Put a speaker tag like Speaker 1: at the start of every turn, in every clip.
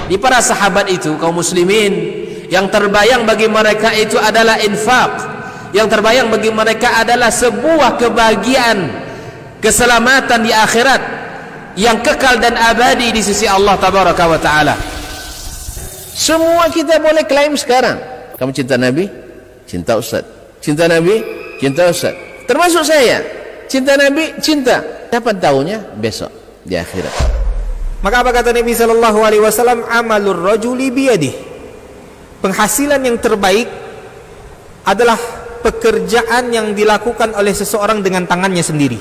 Speaker 1: Di para sahabat itu, kaum muslimin, yang terbayang bagi mereka itu adalah infak, yang terbayang bagi mereka adalah sebuah kebahagiaan, keselamatan di akhirat yang kekal dan abadi di sisi Allah tabaraka wa taala. Semua kita boleh klaim sekarang, kamu cinta Nabi, cinta Ustaz. Cinta Nabi, cinta Ustaz. Termasuk saya, cinta Nabi, cinta. Kapan tahunya? Besok di akhirat.
Speaker 2: Maka apa kata Nabi sallallahu alaihi wasallam? Amalur rajuli biyadih. Penghasilan yang terbaik adalah pekerjaan yang dilakukan oleh seseorang dengan tangannya sendiri.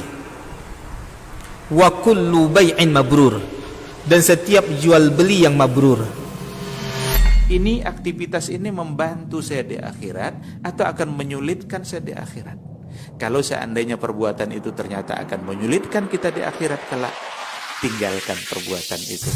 Speaker 2: Wa kullu bai'in mabrur, dan setiap jual beli yang mabrur.
Speaker 3: Ini aktivitas ini membantu saya di akhirat atau akan menyulitkan saya di akhirat? Kalau seandainya perbuatan itu ternyata akan menyulitkan kita di akhirat kelak, tinggalkan perbuatan itu.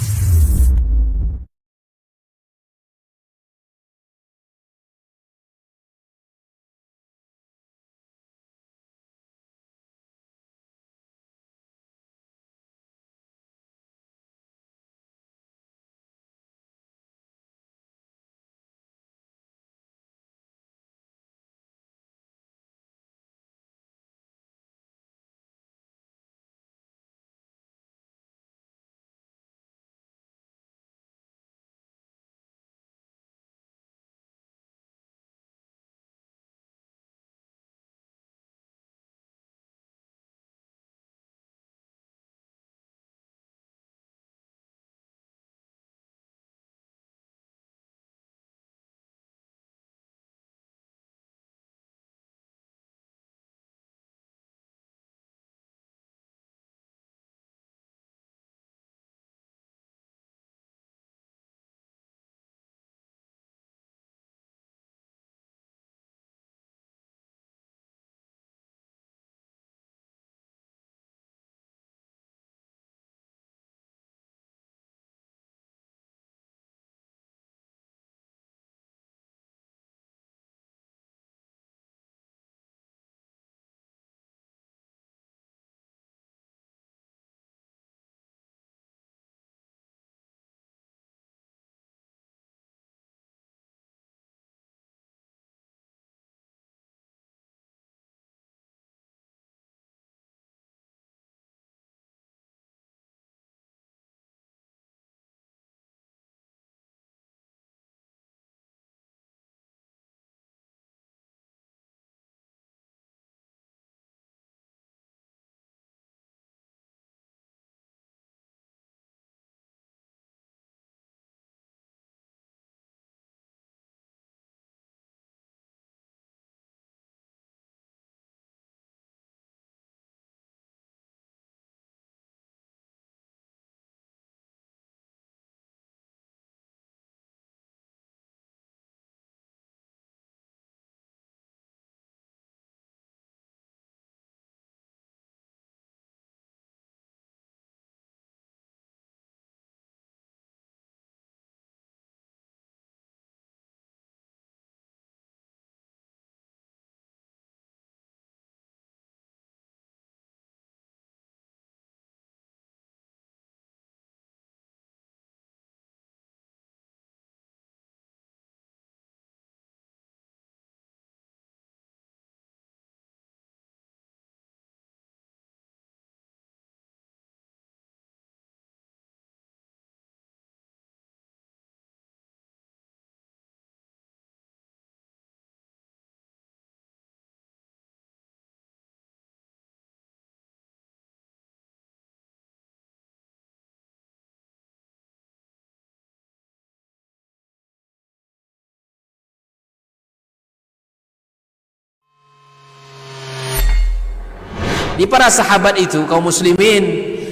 Speaker 1: Di para sahabat itu, kaum muslimin,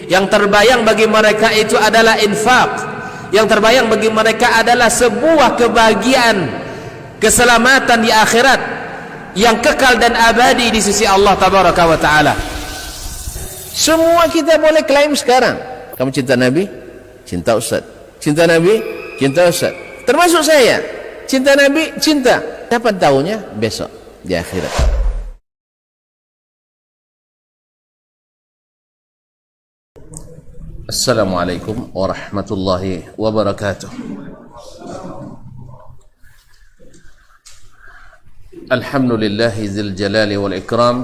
Speaker 1: yang terbayang bagi mereka itu adalah infak, yang terbayang bagi mereka adalah sebuah kebahagiaan, keselamatan di akhirat yang kekal dan abadi di sisi Allah tabaraka wa taala.
Speaker 2: Semua kita boleh klaim sekarang, kamu cinta Nabi, cinta Ustaz. Cinta Nabi, cinta Ustaz. Termasuk saya, cinta Nabi, cinta. Kapan tahunya? Besok di akhirat.
Speaker 1: Assalamualaikum warahmatullahi wabarakatuh. الحمد لله ذي الجلال والإكرام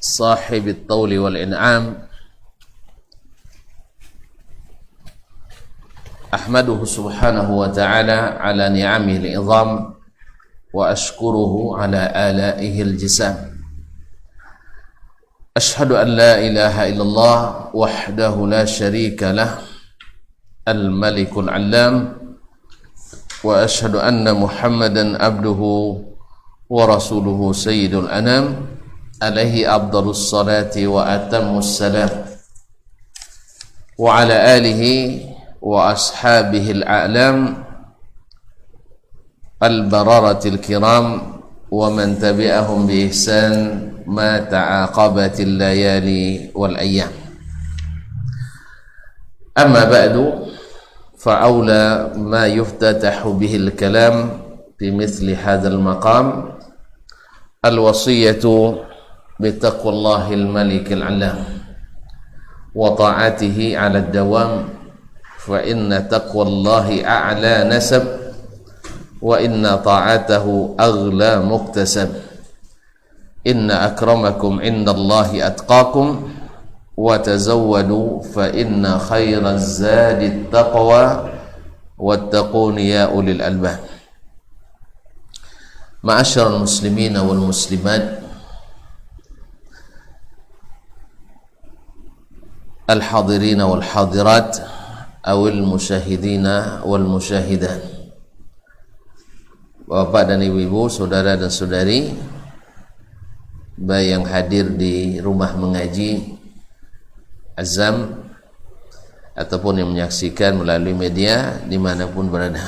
Speaker 1: صاحب الطول والإنعام أحمده سبحانه وتعالى على نعمه العظام وأشكره على آلائه الجسام أشهد أن لا إله إلا الله وحده لا شريك له الملك العلام وأشهد أن محمدا عبده ورسوله سيد الأنام عليه أفضل الصلاة وأتم السلام وعلى آله وأصحابه الأعلام البررة الكرام ومن تبعهم بإحسان ما تعاقبت الليالي والأيام أما بعد فأولى ما يفتتح به الكلام بمثل هذا المقام الوصية بتقوى الله الملك العلام وطاعته على الدوام فإن تقوى الله أعلى نسب وإن طاعته أغلى مكتسب إن أكرمكم عند الله أتقاكم وتزودوا فإن خير الزاد التقوى واتقون يا أولي الألباب معاشر المسلمين والمسلمات الحاضرين والحاضرات أو المشاهدين والمشاهدات Bapak dan ibu-ibu, saudara dan saudari, baik yang hadir di rumah mengaji Azam ataupun yang menyaksikan melalui media dimanapun berada.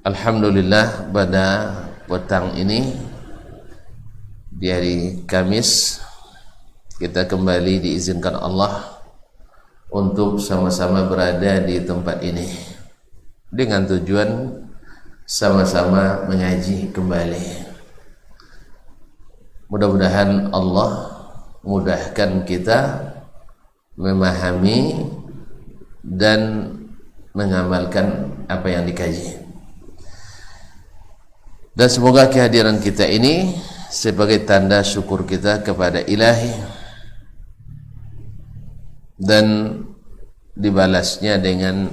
Speaker 1: Alhamdulillah pada petang ini di hari Kamis kita kembali diizinkan Allah untuk sama-sama berada di tempat ini dengan tujuan sama-sama mengaji kembali. Mudah-mudahan Allah mudahkan kita memahami dan mengamalkan apa yang dikaji. Dan semoga kehadiran kita ini sebagai tanda syukur kita kepada Ilahi dan dibalasnya dengan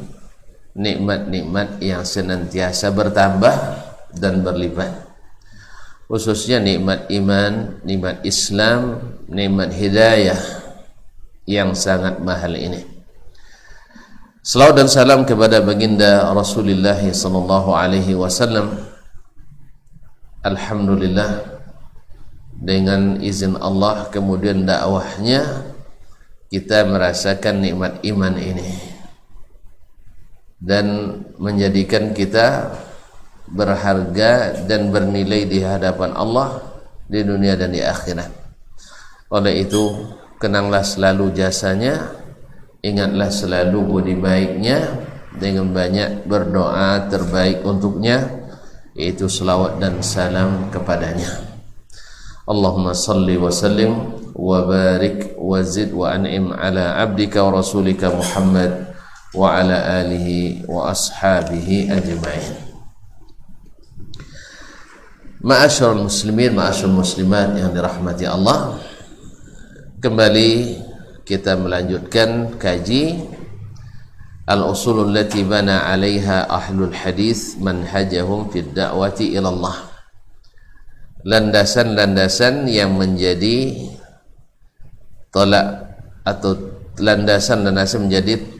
Speaker 1: nikmat-nikmat yang senantiasa bertambah dan berlipat, khususnya nikmat iman, nikmat Islam, nikmat hidayah yang sangat mahal ini. Salawat dan salam kepada baginda Rasulullah sallallahu alaihi wasallam. Alhamdulillah dengan izin Allah kemudian dakwahnya kita merasakan nikmat iman ini dan menjadikan kita berharga dan bernilai di hadapan Allah di dunia dan di akhirat. Oleh itu, kenanglah selalu jasanya, ingatlah selalu budi baiknya dengan banyak berdoa terbaik untuknya, yaitu selawat dan salam kepadanya. Allahumma salli wa sallim wa barik wa zid wa an'im ala abdika wa rasulika Muhammad wa ala alihi wa ashabihi ajma'in. Ma'asyarul muslimin, ma'asyarul muslimat yang dirahmati Allah, kembali kita melanjutkan kaji al-usulul lati bana 'alaiha ahlul hadis manhajahum fid da'wati ila Allah. Landasan-landasan yang menjadi tolak atau landasan-landasan menjadi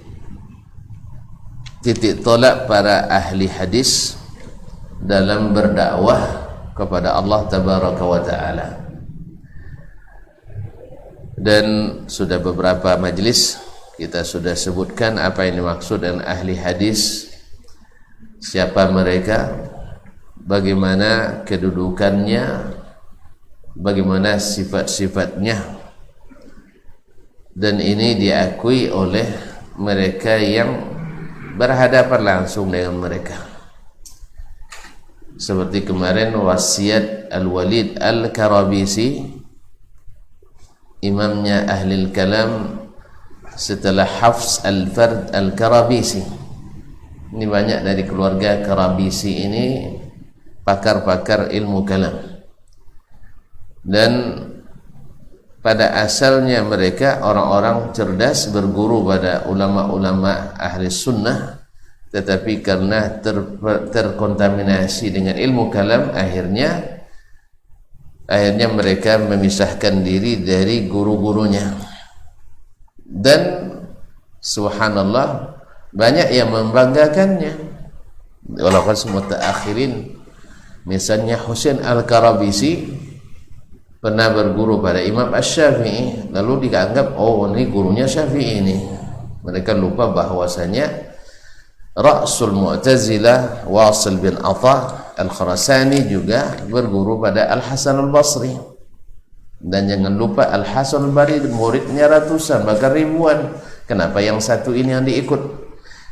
Speaker 1: titik tolak para ahli hadis dalam berdakwah kepada Allah tabaraka wa taala. Dan sudah beberapa majlis kita sudah sebutkan apa yang dimaksud dengan ahli hadis, siapa mereka, bagaimana kedudukannya, bagaimana sifat-sifatnya, dan ini diakui oleh mereka yang berhadapan langsung dengan mereka. Seperti kemarin wasiat Al-Walid Al-Karabisi, imamnya ahli kalam setelah Hafs Al-Fard Al-Karabisi. Ini banyak dari keluarga Karabisi ini pakar-pakar ilmu kalam. Dan pada asalnya mereka orang-orang cerdas berguru pada ulama-ulama ahli sunnah, tetapi karena terkontaminasi dengan ilmu kalam, akhirnya mereka memisahkan diri dari guru-gurunya. Dan subhanallah, banyak yang membanggakannya. Walaupun semua mutaakhirin, misalnya Husain Al-Karabisi pernah berguru pada Imam Asy-Syafi'i, lalu dianggap oh ini gurunya Syafi'i ini. Mereka lupa bahwasanya Ra'sul Mu'tazilah Wasil bin Atha Al-Khurasani juga berguru pada Al-Hasan Al-Basri. Dan jangan lupa Al-Hasan Al-Basri muridnya ratusan bahkan ribuan. Kenapa yang satu ini yang diikut?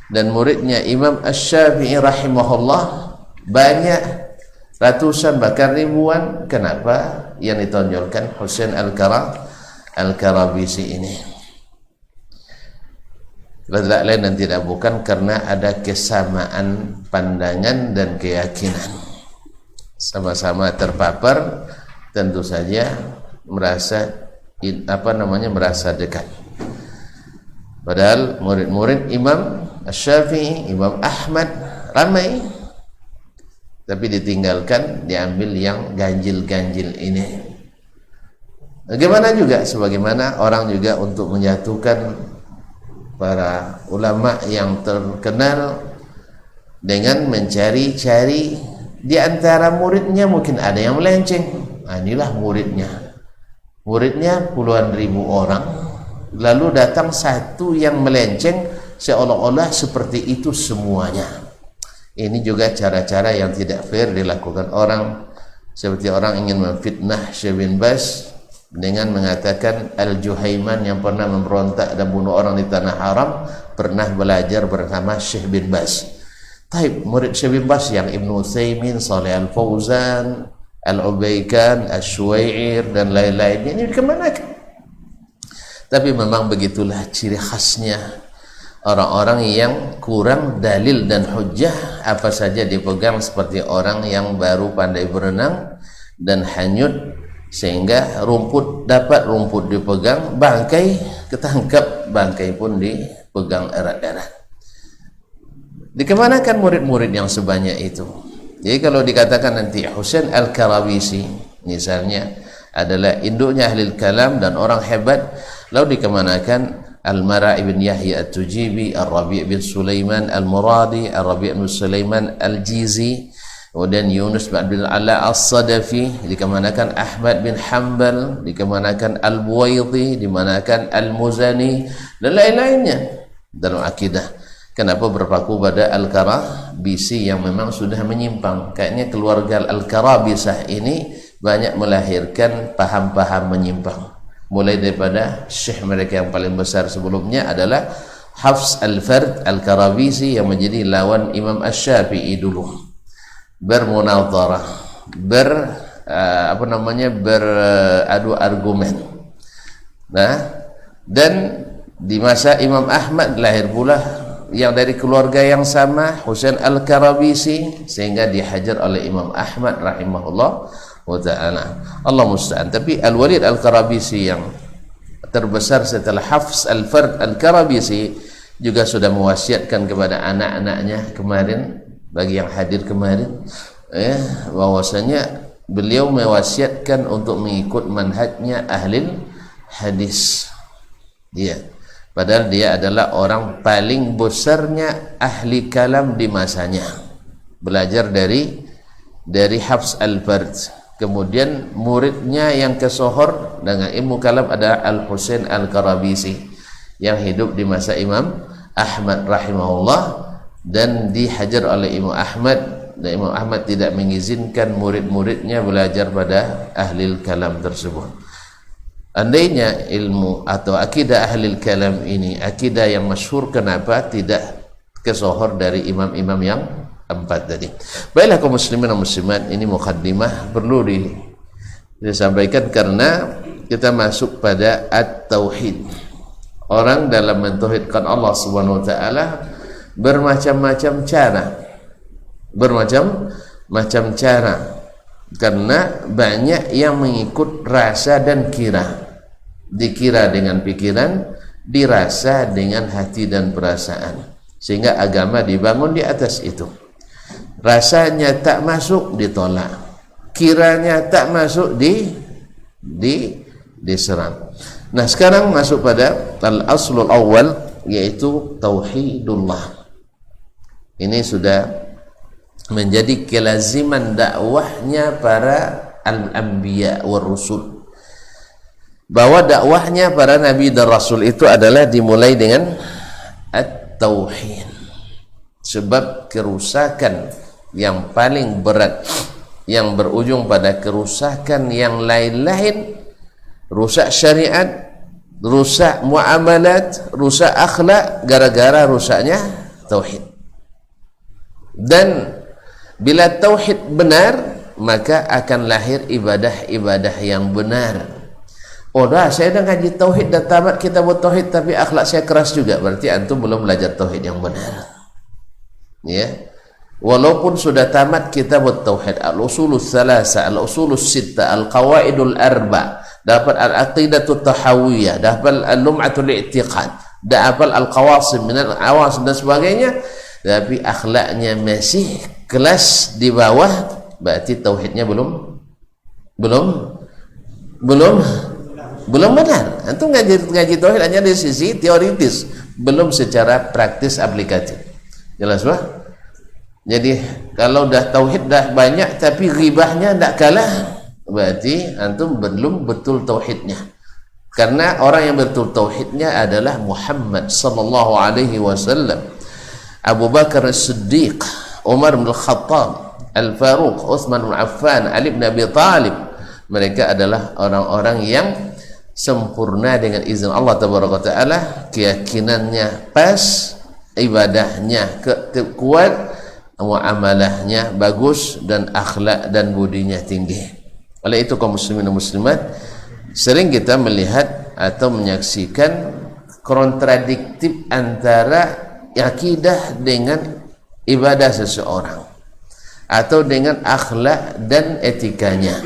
Speaker 1: Dan muridnya Imam Asy-Syafi'i rahimahullah banyak, ratusan bahkan ribuan. Kenapa yang ditonjolkan Husain Al-Karabisi ini? Tidak lain dan tidak bukan karena ada kesamaan pandangan dan keyakinan. Sama-sama terpapar, tentu saja merasa merasa dekat. Padahal murid-murid Imam Asy-Syafi'i, Imam Ahmad ramai, tapi ditinggalkan, diambil yang ganjil-ganjil ini. Bagaimana juga sebagaimana orang juga untuk menjatuhkan para ulama yang terkenal dengan mencari-cari di antara muridnya, mungkin ada yang melenceng. Nah, inilah muridnya puluhan ribu orang, lalu datang satu yang melenceng seolah-olah seperti itu semuanya. Ini juga cara-cara yang tidak fair dilakukan orang, seperti orang ingin memfitnah Syekh bin Baz dengan mengatakan Al-Juhaiman yang pernah memberontak dan bunuh orang di tanah haram pernah belajar bersama Syekh bin Baz. Taib, murid Syekh bin Baz yang Ibnu Utsaimin, Shalih Al-Fauzan, Al-Ubaikan, Asy-Syuair dan lain-lainnya, ini dikemanakan? Tapi memang begitulah ciri khasnya orang-orang yang kurang dalil dan hujjah, apa saja dipegang, seperti orang yang baru pandai berenang dan hanyut, sehingga dapat rumput dipegang, bangkai ketangkap, bangkai pun dipegang erat-erat. Dikemanakan murid-murid yang sebanyak itu? Jadi kalau dikatakan nanti Husain Al-Karabisi misalnya adalah induknya ahli kalam dan orang hebat, lalu dikemanakan Al-Mara' bin Yahya At-Tujibi, Al-Rabi' bin Sulaiman Al-Muradi, Al-Rabi' bin Sulaiman Al-Jizi, kemudian Yunus bin Abdul Ala As-Sadafi, dikemanakan Ahmad bin Hanbal, dikemanakan Al-Buwaiti, dimanakan Al-Muzani dan lain-lainnya dalam akidah. Kenapa berpaku pada Al-Karabisi yang memang sudah menyimpang? Kayaknya keluarga Al-Karabisah ini banyak melahirkan paham-paham menyimpang. Mulai daripada syekh mereka yang paling besar sebelumnya adalah Hafs Al-Fard Al-Karabisi yang menjadi lawan Imam Asy-Syafi'i dulu. Bermunadharah, beradu argumen. Nah, dan di masa Imam Ahmad lahir pula yang dari keluarga yang sama, Husain Al-Karabisi, sehingga dihajar oleh Imam Ahmad rahimahullah wa ta'ala. Allah musta'an. Tapi Al-Walid Al-Karabisi yang terbesar setelah Hafs Al-Fard Al-Karabisi juga sudah mewasiatkan kepada anak-anaknya kemarin, bagi yang hadir kemarin, bahwasanya beliau mewasiatkan untuk mengikut manhajnya ahli hadis. Padahal dia adalah orang paling besarnya ahli kalam di masanya, belajar dari Hafs Al-Fard. Kemudian muridnya yang kesohor dengan ilmu kalam ada Al-Husain Al-Karabisi yang hidup di masa Imam Ahmad rahimahullah dan dihajar oleh Imam Ahmad, dan Imam Ahmad tidak mengizinkan murid-muridnya belajar pada ahli kalam tersebut. Andainya ilmu atau akidah ahli kalam ini akidah yang masyhur, kenapa tidak kesohor dari imam-imam yang empat tadi? Baiklah kaum muslimin dan muslimat, ini mukaddimah perlu disampaikan karena kita masuk pada at-tauhid. Orang dalam mentauhidkan Allah Subhanahu wa taala bermacam-macam cara, bermacam
Speaker 4: macam cara, karena banyak yang mengikut rasa dan kira. Dikira dengan pikiran, dirasa dengan hati dan perasaan, sehingga agama dibangun di atas itu. Rasanya tak masuk, ditolak. Kiranya tak masuk, diserang. Nah, sekarang masuk pada al-aslul awal, yaitu tauhidullah. Ini sudah menjadi kelaziman dakwahnya para al-anbiya war rusul, bahwa dakwahnya para nabi dan rasul itu adalah dimulai dengan at-tauhid. Sebab kerusakan yang paling berat yang berujung pada kerusakan yang lain-lain, rusak syariat, rusak muamalat, rusak akhlak, gara-gara rusaknya tauhid. Dan bila tauhid benar, maka akan lahir ibadah-ibadah yang benar. Oh dah, saya dah ngaji tauhid, dah tamat kitab tauhid, tapi akhlak saya keras juga. Berarti antum belum belajar tauhid yang benar. Ya. Walaupun sudah tamat kitab tauhid, al-usulus salasa, al-usulus sitta, al-qawaidul arba, dapat al-aqidatut tahawiyah, dapat al-lum'atul i'tiqad, dapat al-qawasim min al-awasim dan sebagainya, tapi akhlaknya masih kelas di bawah, berarti tauhidnya belum benar. Antum ngaji tauhid hanya dari sisi teoritis, belum secara praktis aplikatif. Jelas bah? Jadi kalau dah tauhid dah banyak tapi ghibahnya tak kalah, berarti antum belum betul tauhidnya. Karena orang yang betul tauhidnya adalah Muhammad sallallahu alaihi wasallam, Abu Bakar As-Siddiq, Umar bin Khattab, Al-Faruq, Utsman bin Affan, Ali bin Abi Talib. Mereka adalah orang-orang yang sempurna dengan izin Allah tabaraka taala, keyakinannya pas, ibadahnya kuat, muamalahnya bagus, dan akhlak dan budinya tinggi. Oleh itu kaum muslimin dan muslimat, sering kita melihat atau menyaksikan kontradiktif antara akidah dengan ibadah seseorang atau dengan akhlak dan etikanya.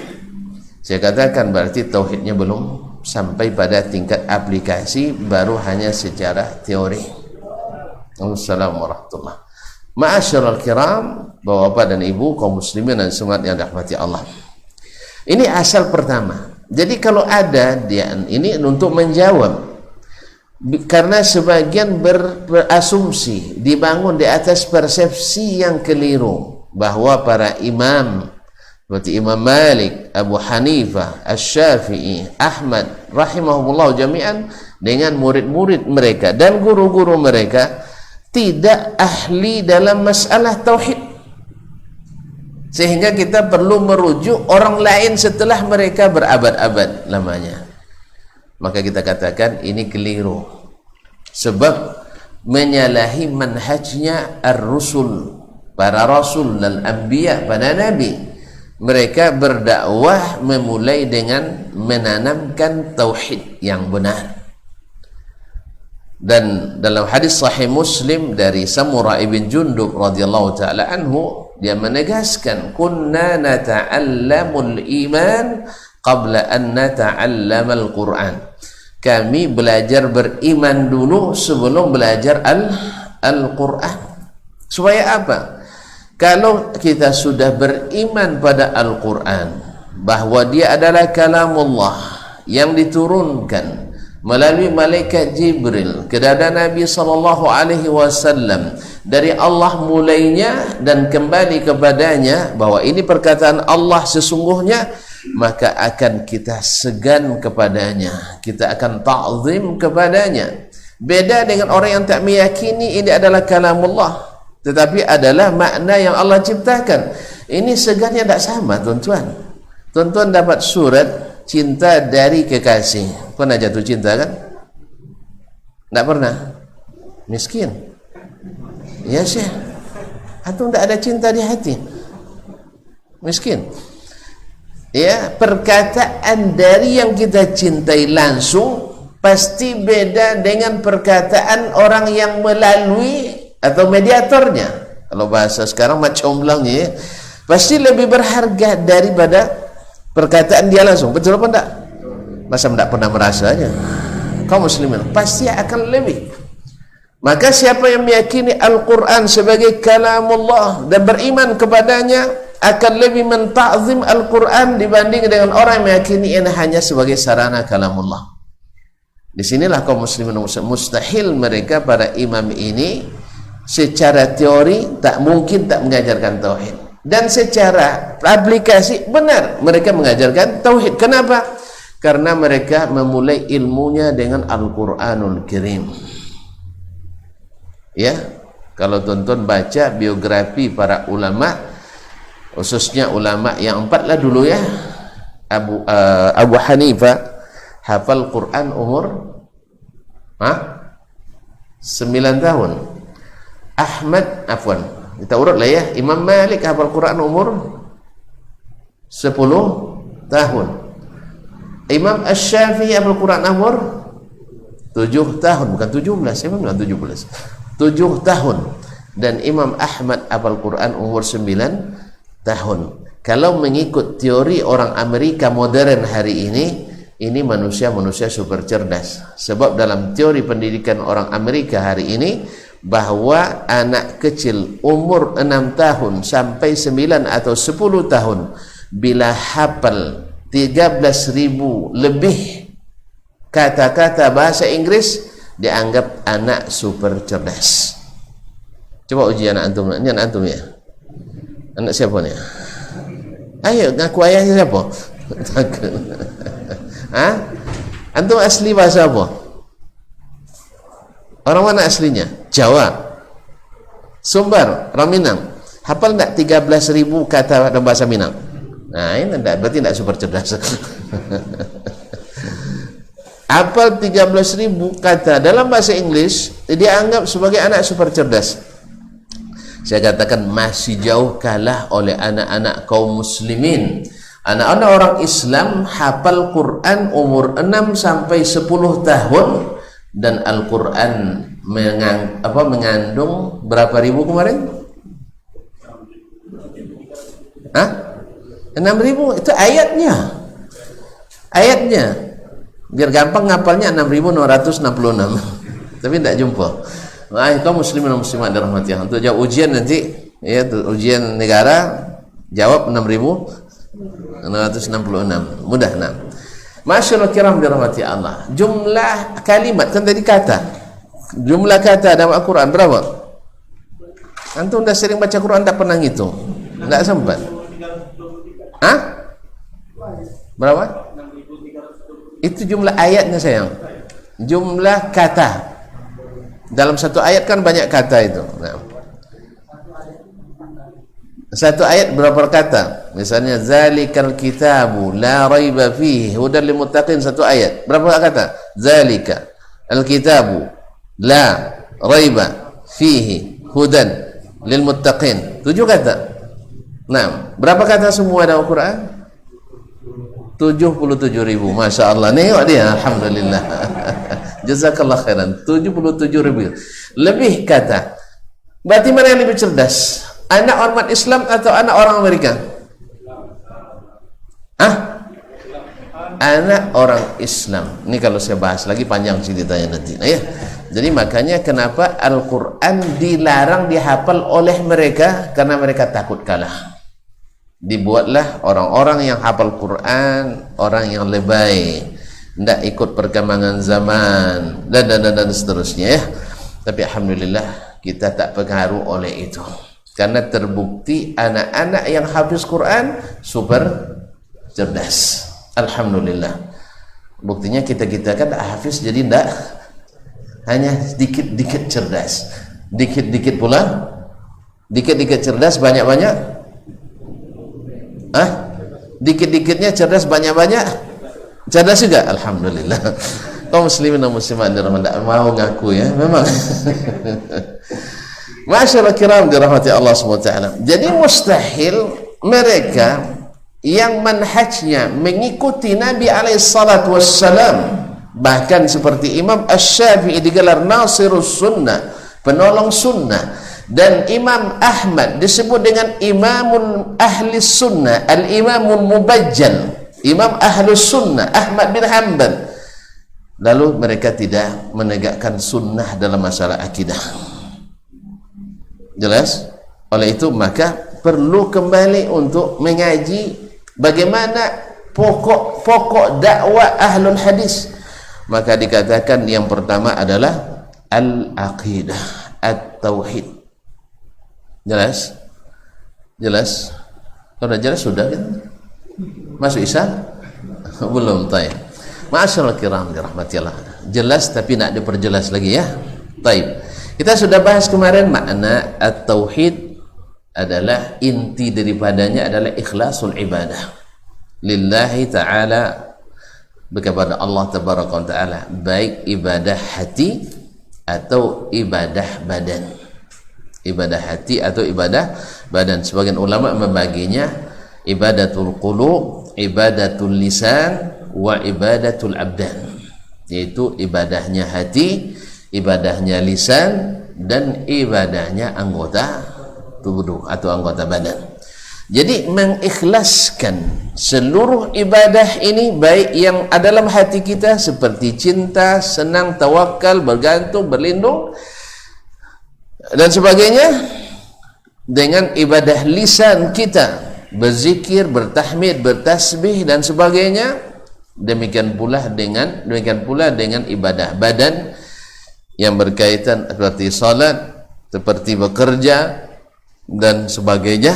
Speaker 4: Saya katakan berarti tauhidnya belum sampai pada tingkat aplikasi, baru hanya secara teori. Assalamualaikum warahmatullahi wabarakatuh. Ma'asyiral kiram, bapak-bapak dan ibu, kaum muslimin dan semuanya yang dirahmati Allah. Ini asal pertama. Jadi kalau ada dia ini untuk menjawab, karena sebagian berasumsi dibangun di atas persepsi yang keliru, bahwa para imam seperti Imam Malik, Abu Hanifah, Asy-Syafi'i, Ahmad rahimahumullah jami'an dengan murid-murid mereka dan guru-guru mereka tidak ahli dalam masalah tauhid, sehingga kita perlu merujuk orang lain setelah mereka berabad-abad lamanya. Maka kita katakan ini keliru, sebab menyalahi manhajnya ar-rusul, para rasul dan anbiya, para nabi. Mereka berdakwah memulai dengan menanamkan tauhid yang benar. Dan dalam hadis sahih Muslim dari Samurah ibn Jundub radhiyallahu taala anhu, dia menegaskan, kunna nata'allamul iman qabla an nata'allamal Qur'an. Kami belajar beriman dulu sebelum belajar Al-Qur'an. Supaya apa? Kalau kita sudah beriman pada Al-Qur'an, bahwa dia adalah kalamullah yang diturunkan melalui malaikat Jibril kepada Nabi sallallahu alaihi wasallam dari Allah mulainya dan kembali kepadanya, bahwa ini perkataan Allah sesungguhnya, maka akan kita segan kepadanya, kita akan ta'zim kepadanya. Beda dengan orang yang tak meyakini ini adalah kalamullah, tetapi adalah makna yang Allah ciptakan. Ini segannya tak sama, tuan-tuan. Tuan-tuan dapat surat cinta dari kekasih, pernah jatuh cinta kan? Tak pernah? Miskin. Ya Syekh, atau tak ada cinta di hati? Miskin. Ya, perkataan dari yang kita cintai langsung pasti beda dengan perkataan orang yang melalui atau mediatornya. Kalau bahasa sekarang macam belangnya, pasti lebih berharga daripada perkataan dia langsung. Betul apa enggak? Masa enggak pernah merasanya? Kaum muslimin pasti akan lebih. Maka siapa yang meyakini Al-Quran sebagai kalamullah dan beriman kepadanya akan lebih menta'zim Al-Quran dibanding dengan orang yang meyakini ini hanya sebagai sarana kalamullah. Disinilah kaum muslimin mustahil mereka para imam ini secara teori tak mungkin tak mengajarkan tauhid, dan secara aplikasi benar mereka mengajarkan tauhid. Kenapa? Karena mereka memulai ilmunya dengan Al-Quranul Karim. Ya, kalau tonton baca biografi para ulama, khususnya ulama yang 4 lah dulu ya. Abu Hanifah hafal Quran umur 9 tahun. Kita urut lah ya. Imam Malik hafal Quran umur 10 tahun. Imam Asy-Syafi'i hafal Quran umur 7 tahun, bukan 17. Imam bilang 17. 7 tahun. Dan Imam Ahmad hafal Quran umur 9 tahun. Kalau mengikut teori orang Amerika modern hari ini manusia-manusia super cerdas. Sebab dalam teori pendidikan orang Amerika hari ini, bahwa anak kecil umur 6 tahun sampai 9 atau 10 tahun bila hafal 13.000 lebih kata-kata bahasa Inggris dianggap anak super cerdas. Coba uji anak antum. Ini anak antum ya? Anak siapa nih? Ayo ngaku ayahnya siapa? Antum asli bahasa apa? Orang mana aslinya? Jawa, Sumbar, orang Minang. Hafal enggak 13.000 kata dalam bahasa Minang? Nah, ini enggak, berarti enggak super cerdas. Hafal 13.000 kata dalam bahasa Inggris dianggap sebagai anak super cerdas. Saya katakan masih jauh kalah oleh anak-anak kaum muslimin. Anak-anak orang Islam hafal Quran umur 6 sampai 10 tahun, dan Al-Quran mengandung berapa ribu kemarin? 6.000 itu ayatnya biar gampang ngapalnya 6.666 tapi tidak jumpa. Kaum muslimin dan muslimat dirahmati Allah, untuk jawab ujian nanti ya, ujian negara jawab 6.666 mudah. Nah, masyaallah kiram dirahmati Allah, jumlah kalimat kan tadi kata, jumlah kata dalam Al-Quran berapa? Antum dah sering baca Quran tak pernah ngitung, tak sempat. Berapa? Itu jumlah ayatnya sayang, jumlah kata dalam satu ayat kan banyak kata itu. Nah, satu ayat berapa kata? Misalnya zalikal kitabu la raiba fihi hudan lil muttaqin, satu ayat berapa kata? Zalika al-kitabu la raiba fihi hudan lil muttaqin, 7 kata. Nah, berapa kata semua dalam Al-Quran? 77.000. Masya Allah, nengok dia, alhamdulillah. Jazakallah khairan. 77.000 lebih kata. Berarti mana yang lebih cerdas? Anak umat Islam atau anak orang Amerika? Anak orang Islam. Ini kalau saya bahas lagi panjang ceritanya nanti. Nah, ya. Jadi makanya kenapa Al-Quran dilarang dihafal oleh mereka, karena mereka takut kalah. Dibuatlah orang-orang yang hafal Quran orang yang lebay, tidak ikut perkembangan zaman dan seterusnya ya. Tapi alhamdulillah kita tak pengaruh oleh itu, karena terbukti anak-anak yang habis Quran super cerdas. Alhamdulillah. Buktinya kita kan hafiz, jadi tidak hanya sedikit-dikit cerdas, dikit-dikit pula, dikit-dikit cerdas, banyak-banyak. Dikit-dikitnya cerdas, banyak-banyak cerdas juga. Alhamdulillah. Kaum muslimin dan muslimat dirahmati, mau ngaku ya memang. Masyaallah kiram dirahmati Allah SWT. Jadi mustahil mereka yang manhajnya mengikuti Nabi alaihissalatu wassalam, bahkan seperti Imam Asy-Syafi'i digelar Nasirus Sunnah, penolong sunnah, Dan Imam Ahmad disebut dengan Imamun Ahli Sunnah, Al-Imamul Mubajjal, Imam Ahlus Sunnah, Ahmad bin Hanbal. Lalu mereka tidak menegakkan sunnah dalam masalah akidah. Jelas? Oleh itu maka perlu kembali untuk mengaji bagaimana pokok-pokok dakwah ahlul hadis. Maka dikatakan yang pertama adalah al-aqidah, at-tauhid. Jelas? Jelas? Kalau dah jelas sudah kan? Masuk Isya? Belum, taib. Ma'asyarul kiram dirahmatillah. Jelas tapi nak diperjelas lagi ya. Taib. Kita sudah bahas kemarin makna at-tauhid adalah inti daripadanya adalah ikhlasul ibadah lillahi ta'ala, kepada Allah tabaraka wa ta'ala, baik ibadah hati atau ibadah badan. Ibadah hati atau ibadah badan. Sebagian ulama membaginya ibadatul qulub, ibadatul lisan, wa ibadatul abdan, yaitu ibadahnya hati, ibadahnya lisan, dan ibadahnya anggota tubuh atau anggota badan. Jadi mengikhlaskan seluruh ibadah ini, baik yang dalam hati kita seperti cinta, senang, tawakal, bergantung, berlindung dan sebagainya, dengan ibadah lisan kita berzikir, bertahmid, bertasbih dan sebagainya. Demikian pula dengan ibadah badan yang berkaitan seperti salat, seperti bekerja dan sebagainya,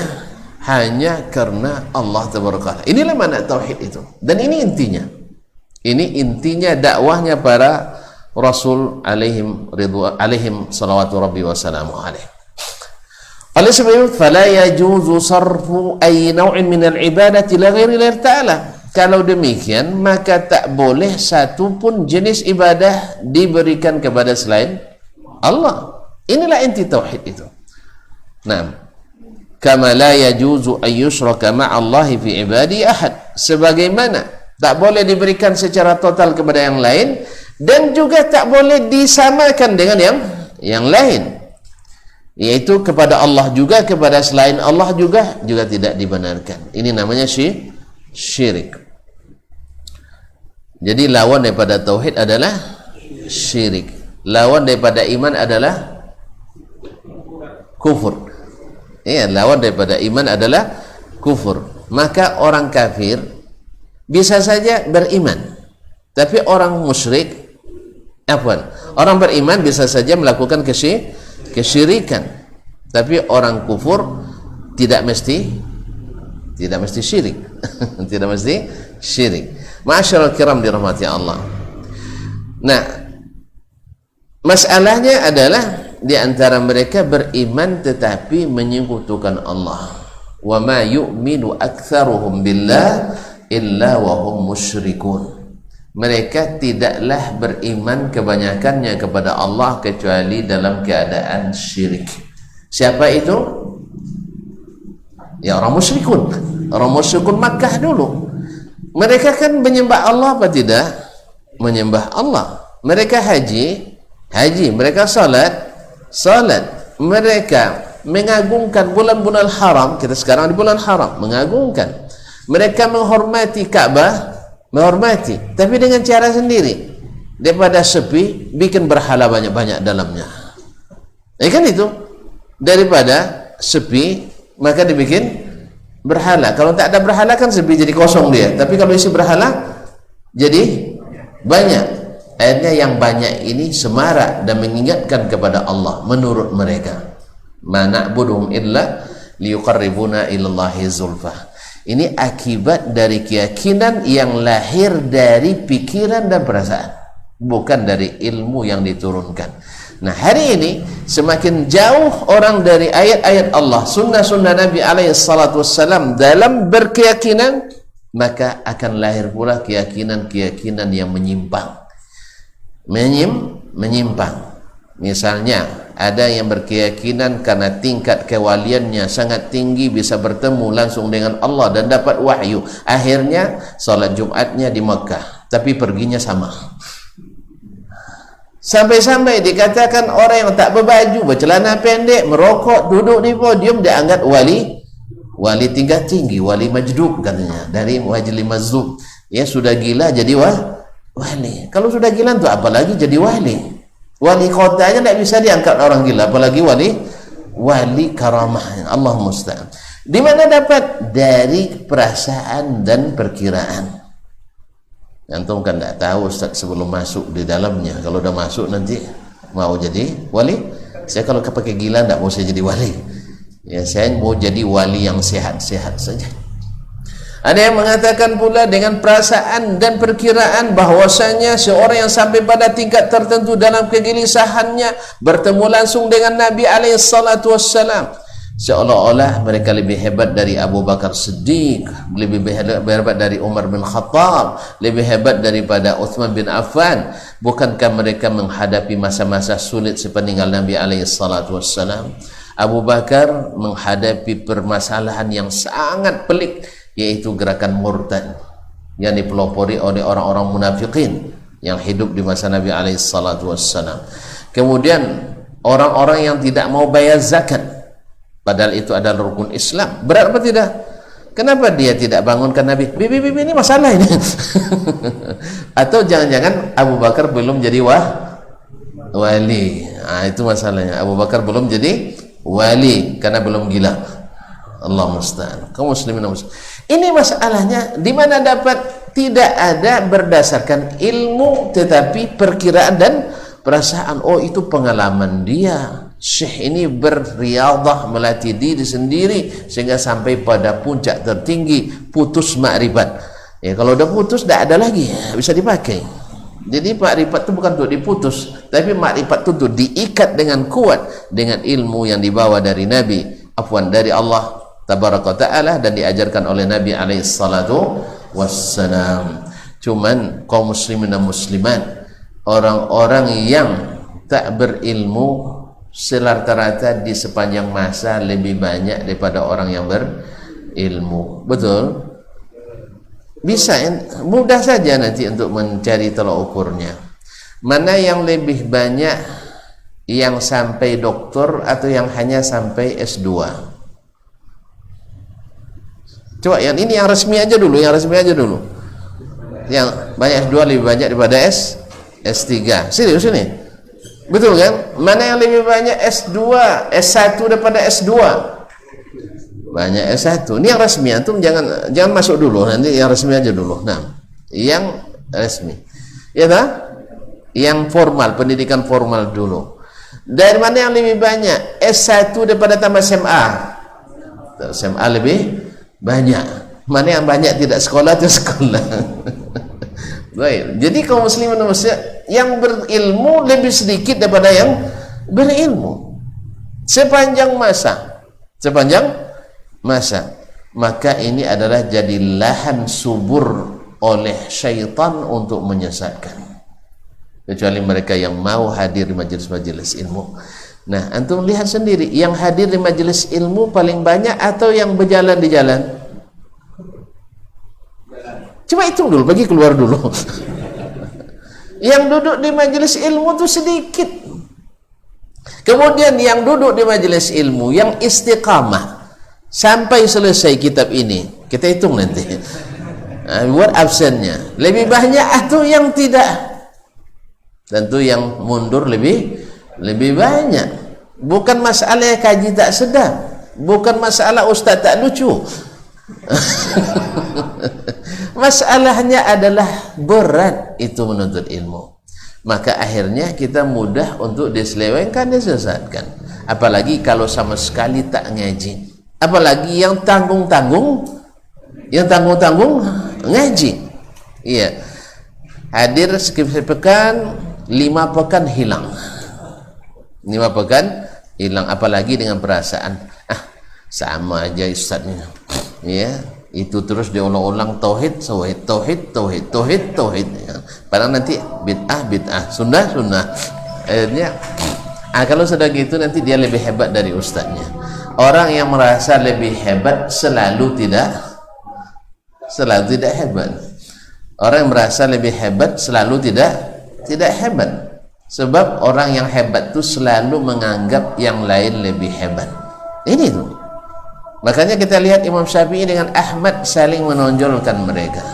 Speaker 4: hanya karena Allah tabaraka. Inilah makna tauhid itu. Dan ini intinya. Ini intinya dakwahnya para Rasul alaihim salawatu rabbi wassalamu alaih. Oleh sebab itu, fala yajuzu sarfu ay naw'in min al-ibadati la ghairi Allah ta'ala. Kalau demikian, maka tak boleh satu pun jenis ibadah diberikan kepada selain Allah. Inilah inti tauhid itu. Nah, kama la yajuzu ay yushraka ma'allahi fi ibadi ahad. Sebagaimana tak boleh diberikan secara total kepada yang lain, dan juga tak boleh disamakan dengan yang lain, yaitu kepada Allah juga, kepada selain Allah juga tidak dibenarkan. Ini namanya syirik. Jadi lawan daripada tauhid adalah syirik, lawan daripada iman adalah kufur. Ya, lawan daripada iman adalah kufur. Maka orang kafir bisa saja beriman, tapi orang musyrik, orang beriman bisa saja melakukan kesyirikan, tapi orang kufur tidak mesti syirik. Tidak mesti syirik. Ma'asyiral kiram dirahmati Allah. Nah, masalahnya adalah di antara mereka beriman tetapi menyekutukan Allah. Wa ma yu'minu aktsaruhum billah illa wa hum musyrikun. Mereka tidaklah beriman kebanyakannya kepada Allah kecuali dalam keadaan syirik. Siapa itu? Ya, orang musyrikun. Orang musyrikun Makkah dulu. Mereka kan menyembah Allah apa tidak? Menyembah Allah. Mereka haji. Mereka salat. Mereka mengagungkan bulan-bulan haram. Kita sekarang di bulan haram, mengagungkan. Mereka menghormati Ka'bah, menghormati, tapi dengan cara sendiri. Daripada sepi, bikin berhala banyak-banyak dalamnya. Kan itu. Daripada sepi, maka dibikin berhala. Kalau tak ada berhala kan sepi, jadi kosong dia. Tapi kalau isi berhala, jadi banyak. Akhirnya yang banyak ini semarak dan mengingatkan kepada Allah menurut mereka. Ma na'buduhum illa liyuqarribuna ilallahi zulfah. Ini akibat dari keyakinan yang lahir dari pikiran dan perasaan, bukan dari ilmu yang diturunkan. Nah, hari ini semakin jauh orang dari ayat-ayat Allah, sunnah-sunnah Nabi alaihi salatu wassalam dalam berkeyakinan, maka akan lahir pula keyakinan-keyakinan yang menyimpang. Misalnya ada yang berkeyakinan karena tingkat kewaliannya sangat tinggi bisa bertemu langsung dengan Allah dan dapat wahyu, akhirnya salat Jumatnya di Mekah tapi perginya sama Sampai-sampai dikatakan orang yang tak berbaju, bercelana pendek, merokok, duduk di podium dianggap wali tingkat tinggi, wali majdub katanya, dari wajli mazdub. Ya, sudah gila jadi wali. Kalau sudah gila tu apalagi jadi wali. Wali kota aja tidak bisa diangkat orang gila, apalagi wali karamah. Allah musta'an. Di mana dapat? Dari perasaan dan perkiraan. Antum kan tidak tahu Ustaz sebelum masuk di dalamnya. Kalau udah masuk nanti mau jadi wali. Saya kalau pakai gila tidak mau saya jadi wali. Ya, saya mau jadi wali yang sehat-sehat saja. Ada yang mengatakan pula dengan perasaan dan perkiraan bahwasanya seorang yang sampai pada tingkat tertentu dalam kegelisahannya bertemu langsung dengan Nabi SAW, seolah-olah mereka lebih hebat dari Abu Bakar Siddiq, lebih hebat dari Umar bin Khattab, lebih hebat daripada Uthman bin Affan. Bukankah mereka menghadapi masa-masa sulit sepeninggal Nabi SAW? Abu Bakar menghadapi permasalahan yang sangat pelik, yaitu gerakan murtad yang dipelopori oleh orang-orang munafikin yang hidup di masa Nabi SAW. Kemudian orang-orang yang tidak mau bayar zakat, padahal itu adalah rukun Islam. Berat apa tidak? Kenapa dia tidak bangunkan Nabi? Bibi ini masalah ini. Atau jangan-jangan Abu Bakar belum jadi wali. Itu masalahnya. Abu Bakar belum jadi wali karena belum gila. Allah musta'an. Kaum muslimin muslim. Ini masalahnya di mana dapat? Tidak ada berdasarkan ilmu, tetapi perkiraan dan perasaan. Oh, itu pengalaman dia. Syekh ini berriadah, melatih diri sendiri sehingga sampai pada puncak tertinggi, putus makrifat. Ya, kalau udah putus tidak ada lagi, bisa dipakai. Jadi makrifat itu bukan untuk diputus, tapi makrifat itu untuk diikat dengan kuat dengan ilmu yang dibawa dari Nabi, dari Allah Tabaraka Ta'ala, dan diajarkan oleh Nabi SAW. Cuman kaum muslimin dan muslimat, orang-orang yang tak berilmu rata-rata di sepanjang masa lebih banyak daripada orang yang berilmu. Betul? Bisa, mudah saja nanti untuk mencari tolak ukurnya. Mana yang lebih banyak, yang sampai doktor atau yang hanya sampai S2? Coba yang ini yang resmi aja dulu, Yang banyak S2 lebih banyak daripada S3. Serius ini? Betul kan? Mana yang lebih banyak S2, S1 daripada S2? Banyak S1. Ini yang resmi. Antum jangan masuk dulu, nanti yang resmi aja dulu. Nah, yang resmi. Ya tak? Yang formal, pendidikan formal dulu. Dari mana yang lebih banyak? S1 daripada tambah SMA. SMA lebih banyak. Mana yang banyak tidak sekolah itu sekolah. Baik. Jadi kaum muslimin dan muslimat yang berilmu lebih sedikit daripada yang berilmu sepanjang masa. Maka ini adalah jadi lahan subur oleh syaitan untuk menyesatkan, kecuali mereka yang mau hadir di majelis-majelis ilmu. Nah, antum lihat sendiri, yang hadir di majelis ilmu paling banyak atau yang berjalan di jalan? Coba hitung dulu, bagi keluar dulu. Yang duduk di majelis ilmu itu sedikit. Kemudian yang duduk di majelis ilmu, yang istiqamah sampai selesai kitab ini, kita hitung nanti. Buat absennya lebih banyak atau yang tidak? Tentu yang mundur lebih banyak. Bukan masalah kaji tak sedap, bukan masalah ustaz tak lucu. Masalahnya adalah berat itu menuntut ilmu. Maka akhirnya kita mudah untuk diselewengkan, disesatkan. Apalagi kalau sama sekali tak ngaji. Apalagi yang tanggung-tanggung ngaji. Iya. Hadir sepekan, 5 pekan hilang. 5 pekan hilang, apalagi dengan perasaan sama aja ustaznya. Ya, itu terus diulang-ulang tauhid. Ya. Padahal nanti bid'ah, sunnah. Akhirnya kalau sudah gitu nanti dia lebih hebat dari ustaznya. Orang yang merasa lebih hebat selalu tidak hebat. Orang yang merasa lebih hebat selalu tidak hebat. Sebab orang yang hebat itu selalu menganggap yang lain lebih hebat. Ini tuh. Makanya kita lihat Imam Syafi'i dengan Ahmad saling menonjolkan mereka.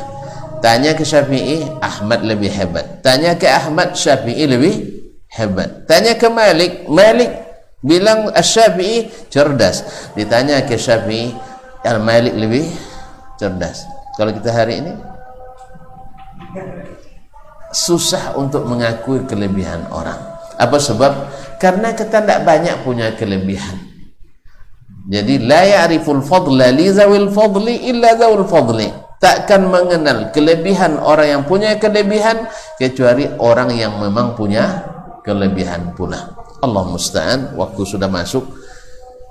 Speaker 4: Tanya ke Syafi'i, Ahmad lebih hebat. Tanya ke Ahmad, Syafi'i lebih hebat. Tanya ke Malik, Malik bilang Asy-Syafi'i cerdas. Ditanya ke Syafi'i, Al-Malik lebih cerdas. Kalau kita hari ini susah untuk mengakui kelebihan orang. Apa sebab? Karena kita tidak banyak punya kelebihan. Jadi la ya'riful fadla li zawil fadli illa zawul fadli. Takkan mengenal kelebihan orang yang punya kelebihan kecuali orang yang memang punya kelebihan pula. Allah musta'an. Waktu sudah masuk.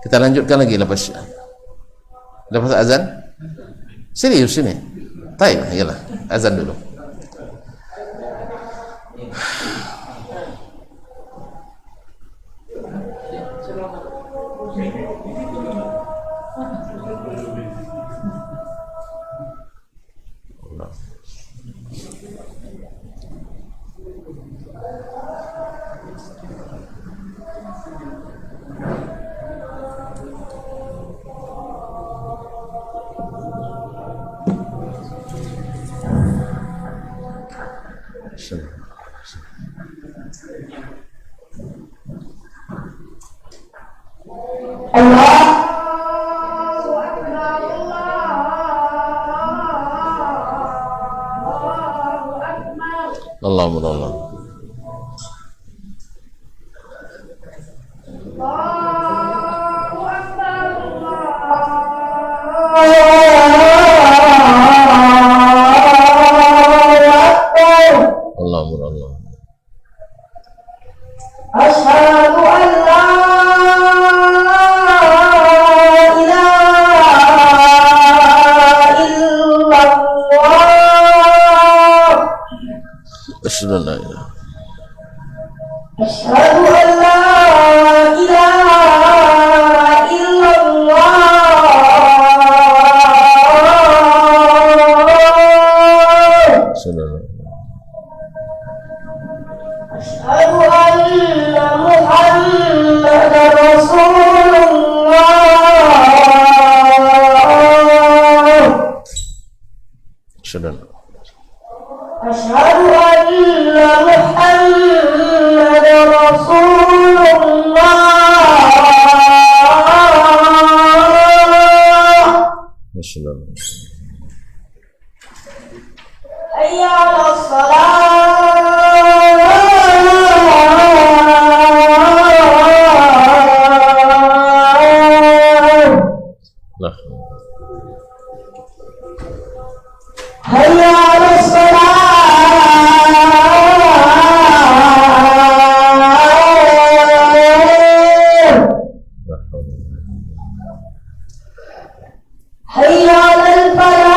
Speaker 4: Kita lanjutkan lagi lepas azan. Serius ini. Baik, yalah. Azan dulu. Allah.
Speaker 5: Asyhadu an la ilaha illallah.
Speaker 4: Asyhadu an la ilaha.
Speaker 5: Asyhadu an la ilaha illallah. Asyhadu anna Muhammadar Rasulullah.
Speaker 4: Asyhadu
Speaker 5: anna Muhammadar Rasulullah. Hayya 'alas salat. Hayya 'alas salat. Hayya 'alal falah.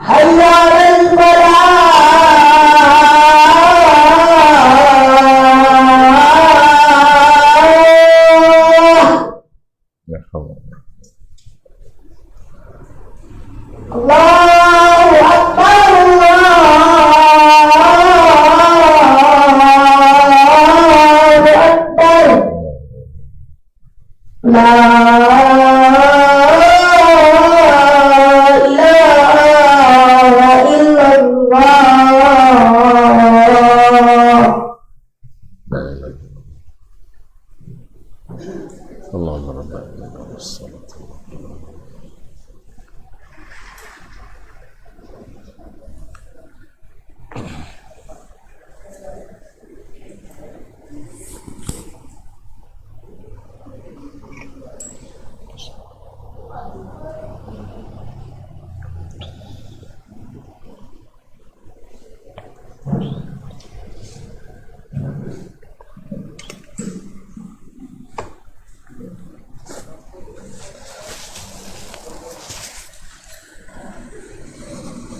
Speaker 5: Hayya 'alal Allahu Akbar, Allahu Akbar. La ilaha illallah.
Speaker 4: Allahumma rabbana was-salat.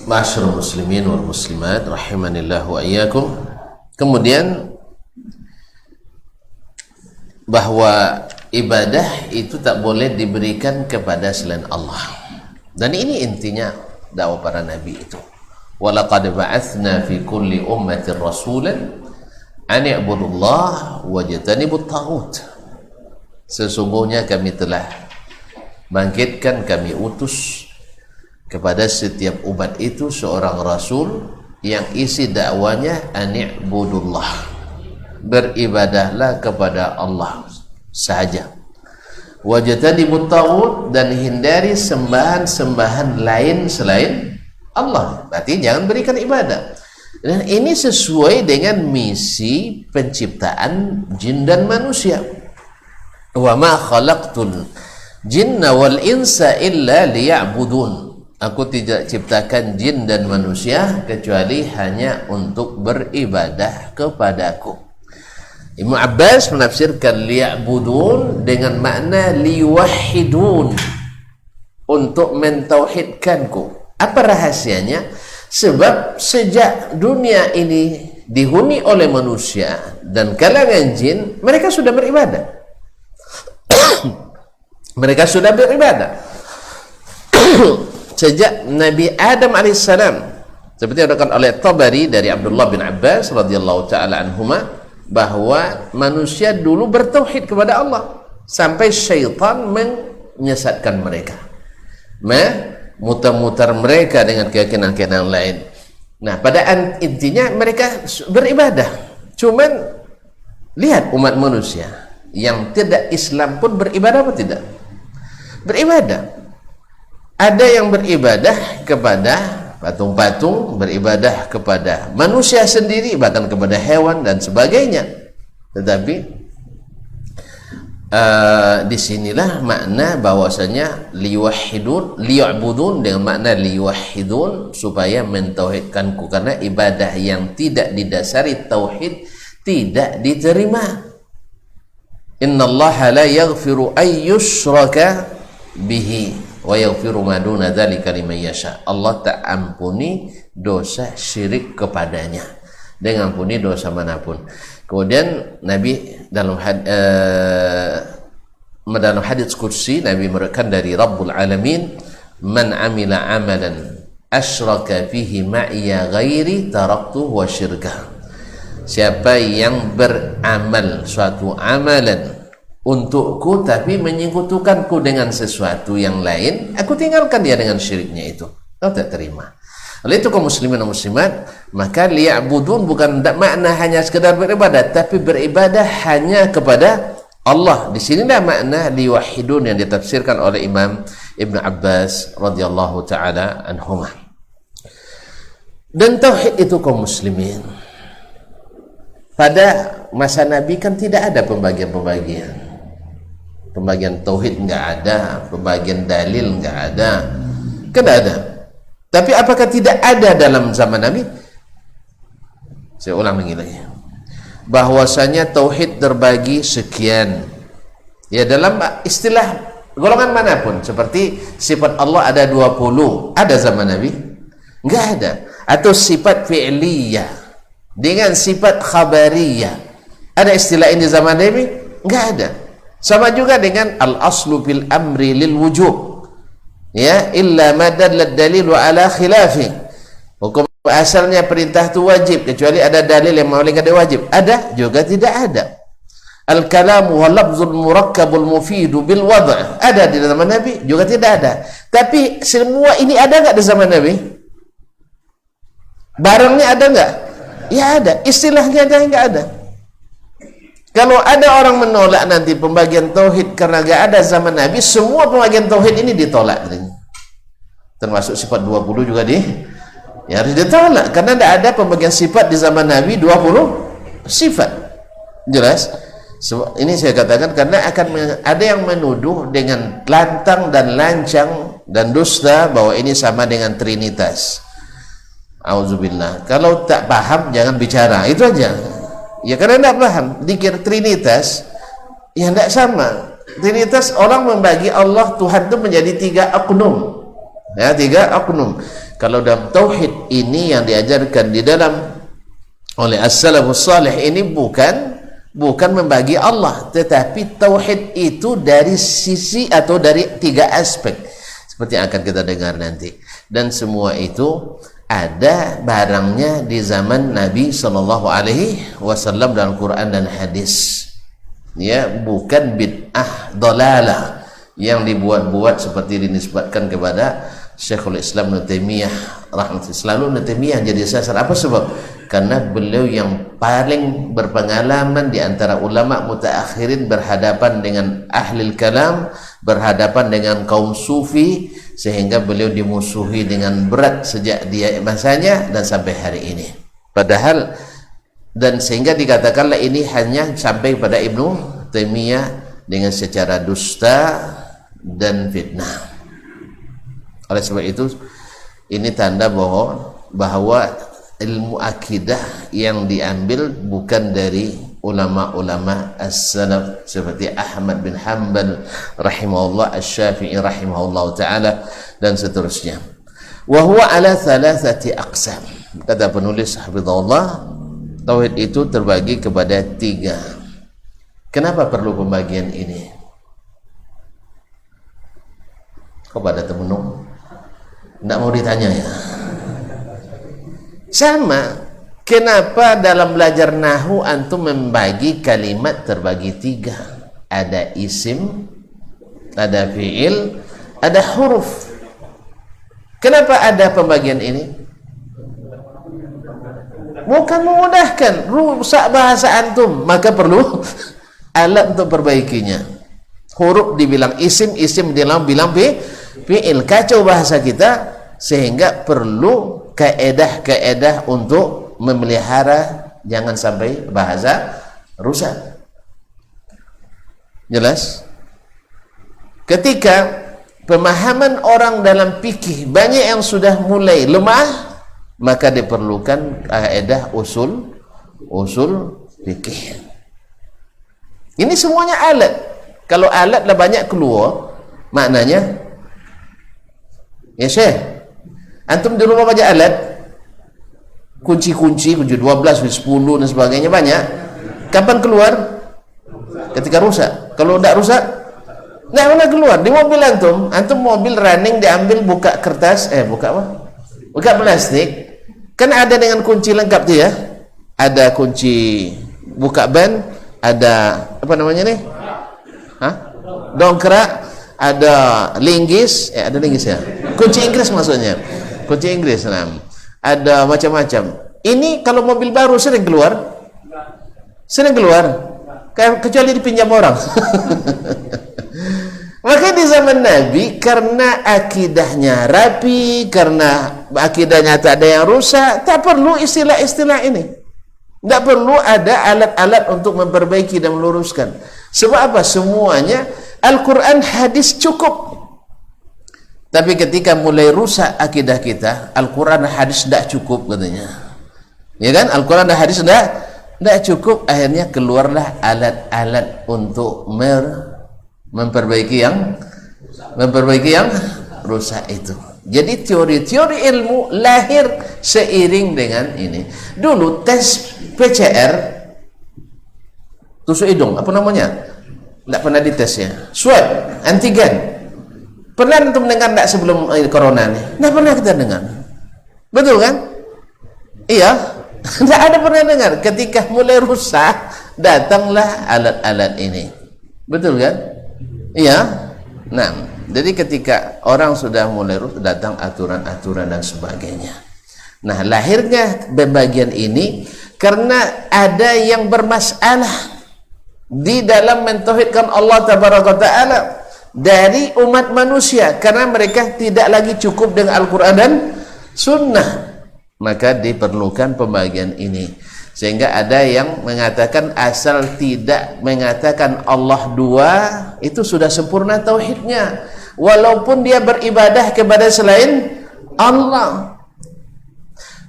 Speaker 4: Ma'asyiral muslimin wal muslimat rahimanillah wa iyyakum. Kemudian bahwa ibadah itu tak boleh diberikan kepada selain Allah. Dan ini intinya dakwah para nabi itu. Walaqad ba'atsna fi kulli ummatin rasulan an i'budullah wajtanibut taghut. Sesungguhnya kami telah bangkitkan, kami utus kepada setiap umat itu seorang rasul yang isi dakwanya an i'budullah, beribadahlah kepada Allah saja, wajtanibut taghut, dan hindari sembahan-sembahan lain selain Allah. Berarti jangan berikan ibadah. Dan ini sesuai dengan misi penciptaan jin dan manusia. Wa ma khalaqtul jinna wal insa illa liya'budun. Aku tidak ciptakan jin dan manusia kecuali hanya untuk beribadah kepadaku. Ibnu Abbas menafsirkan liya'budun dengan makna liwahidun, untuk mentauhidkanku. Apa rahasianya? Sebab sejak dunia ini dihuni oleh manusia dan kalangan jin, mereka sudah beribadah. Mereka sudah beribadah. Sejak Nabi Adam alaihissalam, seperti yang dikatakan oleh Tabari dari Abdullah bin Abbas radhiyallahu taala anhuma, bahwa manusia dulu bertauhid kepada Allah sampai syaitan menyesatkan mereka, mutar-mutar mereka dengan keyakinan-keyakinan lain. Nah, pada intinya mereka beribadah. Cuman lihat umat manusia yang tidak Islam pun beribadah apa tidak? Beribadah. Ada yang beribadah kepada patung-patung, beribadah kepada manusia sendiri, bahkan kepada hewan dan sebagainya. Tetapi disinilah makna bahwasanya liwahidun, liya'budun dengan makna liwahidun, supaya mentauhidkanku, karena ibadah yang tidak didasari tauhid tidak diterima. Innallaha la yaghfiru ay yushraka bihi wa yaghfiru ma duna dzalika liman yasha. Allah tak ampuni dosa syirik kepadanya, dengan ampuni dosa manapun. Kemudian Nabi dalam hadits qudsi, Nabi meriwayatkan dari Rabbul Alamin, man amila amalan asyraka fihi ma'iya ghairi taraktuhu wa syirkah. Siapa yang beramal suatu amalan untukku tapi menyekutukanku dengan sesuatu yang lain, aku tinggalkan dia dengan syiriknya itu. Kau tak terima. Oleh itu kaum muslimin dan muslimat, maka liya'budun bukan makna hanya sekedar beribadah, tapi beribadah hanya kepada Allah. Di sinilah makna liwahidun yang ditafsirkan oleh Imam Ibnu Abbas radhiyallahu taala anhumah. Dan tauhid itu kaum muslimin, pada masa Nabi kan tidak ada pembagian-pembagian. Pembagian tauhid enggak ada, pembagian dalil enggak ada. Kan ada. Tapi apakah tidak ada dalam zaman Nabi? Saya ulang lagi. Bahwasanya tauhid terbagi sekian. Ya, dalam istilah golongan manapun, seperti sifat Allah ada 20. Ada zaman Nabi? Enggak ada. Atau sifat fi'liyah dengan sifat khabariyah. Ada istilah ini zaman Nabi? Enggak ada. Sama juga dengan al-aslu fil amri lil wujub. Ya, illa ma dallat dalilu ala khilafi. Hukum asalnya perintah itu wajib kecuali ada dalil yang mengatakan dia wajib. Ada juga tidak ada. Al-kalamu wal lafzul murakkabul mufidu bil wad'. Ada di zaman Nabi? Juga tidak ada. Tapi semua ini ada enggak di zaman Nabi? Barangnya ada enggak? Ya ada. Istilahnya ada enggak ada? Kalau ada orang menolak nanti pembagian tauhid karena enggak ada zaman Nabi, semua pembagian tauhid ini ditolak. Termasuk sifat 20 juga ya harus ditolak karena tidak ada pembagian sifat di zaman Nabi 20 sifat. Jelas? Ini saya katakan karena akan ada yang menuduh dengan lantang dan lancang dan dusta bahwa ini sama dengan Trinitas. Auzubillah. Kalau tak paham jangan bicara. Itu aja. Ya karena tidak paham. Dikir Trinitas ya tidak sama. Trinitas orang membagi Allah Tuhan itu menjadi 3 oknum. Ya, 3 oknum. Kalau dalam tauhid ini yang diajarkan di dalam oleh as-salafus salih ini bukan bukan membagi Allah, tetapi tauhid itu dari sisi atau dari 3 aspek seperti yang akan kita dengar nanti. Dan semua itu ada barangnya di zaman Nabi SAW dalam Quran dan hadis, ya, bukan bid'ah dalalah yang dibuat-buat seperti dinisbatkan kepada Syekhul Islam Ibnu Taimiyah rahmatullah. Selalu Ibnu Taimiyah jadi sasar. Apa sebab? Karena beliau yang paling berpengalaman di antara ulama mutaakhirin berhadapan dengan ahlil kalam, berhadapan dengan kaum sufi, sehingga beliau dimusuhi dengan berat sejak dia masanya dan sampai hari ini. Padahal dan sehingga dikatakanlah ini hanya sampai pada Ibnu Taimiyah dengan secara dusta dan fitnah. Oleh sebab itu ini tanda bahwa ilmu akidah yang diambil bukan dari ulama-ulama as-salaf seperti Ahmad bin Hanbal rahimahullah, Asy-Syafi'i rahimahullah taala dan seterusnya. Wa huwa ala 3 aqsam. Kata penulis hafizahullah, tauhid itu terbagi kepada 3. Kenapa perlu pembagian ini? Kok pada temenung? Tidak mau ditanya ya. Sama, kenapa dalam belajar nahu antum membagi kalimat terbagi 3? Ada isim, ada fi'il, ada huruf. Kenapa ada pembagian ini? Bukan memudahkan, rusak bahasa antum, maka perlu alat untuk perbaikinya. Huruf dibilang isim, isim bilang fi'il, kacau bahasa kita, sehingga perlu kaedah-kaedah untuk memelihara jangan sampai bahasa rusak. Jelas? Ketika pemahaman orang dalam fikih banyak yang sudah mulai lemah, maka diperlukan kaedah usul fikih. Ini semuanya alat. Kalau alat lah banyak keluar, maknanya ya Syekh, antum di rumah banyak alat, kunci 12, 10 dan sebagainya banyak. Kapan keluar? Ketika rusak. Kalau tidak rusak, tidak pernah keluar. Di mobil antum mobil running, diambil, buka kertas, buka apa? Buka plastik. Kan ada dengan kunci lengkap tuh ya. Ada kunci buka ban, ada apa namanya nih? Dongkrak, ada linggis, ada linggis ya. Kunci Inggris maksudnya. Kunci Inggris, ada macam-macam. Ini kalau mobil baru sering keluar, kecuali dipinjam orang. Maka di zaman Nabi, karena akidahnya rapi, karena akidahnya tak ada yang rusak, tak perlu istilah-istilah ini. Tak perlu ada alat-alat untuk memperbaiki dan meluruskan. Sebab apa? Semuanya Al-Quran, hadis cukup. Tapi ketika mulai rusak akidah kita, Al-Quran dan hadis tidak cukup katanya. Ya kan? Al-Quran dan hadis tidak cukup. Akhirnya keluarlah alat-alat untuk memperbaiki yang rusak itu. Jadi teori-teori ilmu lahir seiring dengan ini. Dulu tes PCR, tusuk hidung, apa namanya? Tidak pernah dites ya. Swab, antigen. Pernah untuk mendengar tidak sebelum corona ini? Tidak pernah kita dengar. Betul kan? Iya. Tidak ada pernah dengar. Ketika mulai rusak, datanglah alat-alat ini. Betul kan? Iya. Nah, jadi ketika orang sudah mulai rusak, datang aturan-aturan dan sebagainya. Nah, lahirnya pembagian ini karena ada yang bermasalah di dalam mentauhidkan Allah tabaraka taala dari umat manusia, karena mereka tidak lagi cukup dengan Al-Quran dan Sunnah, maka diperlukan pembagian ini. Sehingga ada yang mengatakan asal tidak mengatakan Allah dua, itu sudah sempurna tauhidnya, walaupun dia beribadah kepada selain Allah.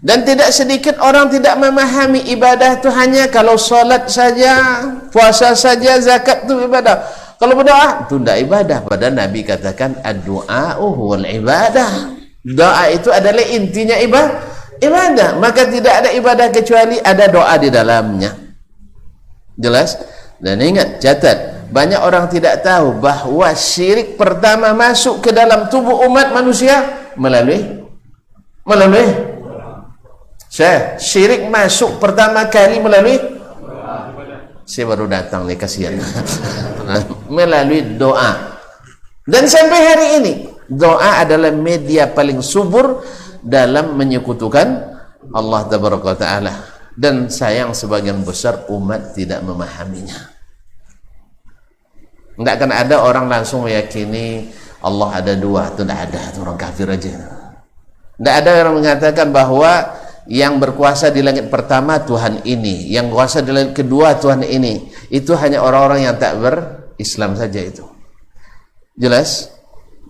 Speaker 4: Dan tidak sedikit orang tidak memahami ibadah itu hanya kalau solat saja, puasa saja, zakat itu ibadah. Kalau berdoa itu tidak ibadah. Padahal Nabi katakan ad-du'a'u huwal ibadah. Doa itu adalah intinya ibadah. Maka tidak ada ibadah kecuali ada doa di dalamnya. Jelas? Dan ingat, catat, banyak orang tidak tahu bahwa syirik pertama masuk ke dalam tubuh umat manusia melalui syirik masuk pertama kali melalui, saya baru datang nih, kasihan. Melalui doa. Dan sampai hari ini doa adalah media paling subur dalam menyekutukan Allah Taala. Dan sayang sebagian besar umat tidak memahaminya. Tidak akan ada orang langsung meyakini Allah ada dua, itu tidak ada, itu orang kafir aja. Tidak ada orang mengatakan bahwa yang berkuasa di langit pertama Tuhan ini, yang berkuasa di langit kedua Tuhan ini. Itu hanya orang-orang yang tak berislam saja itu. Jelas?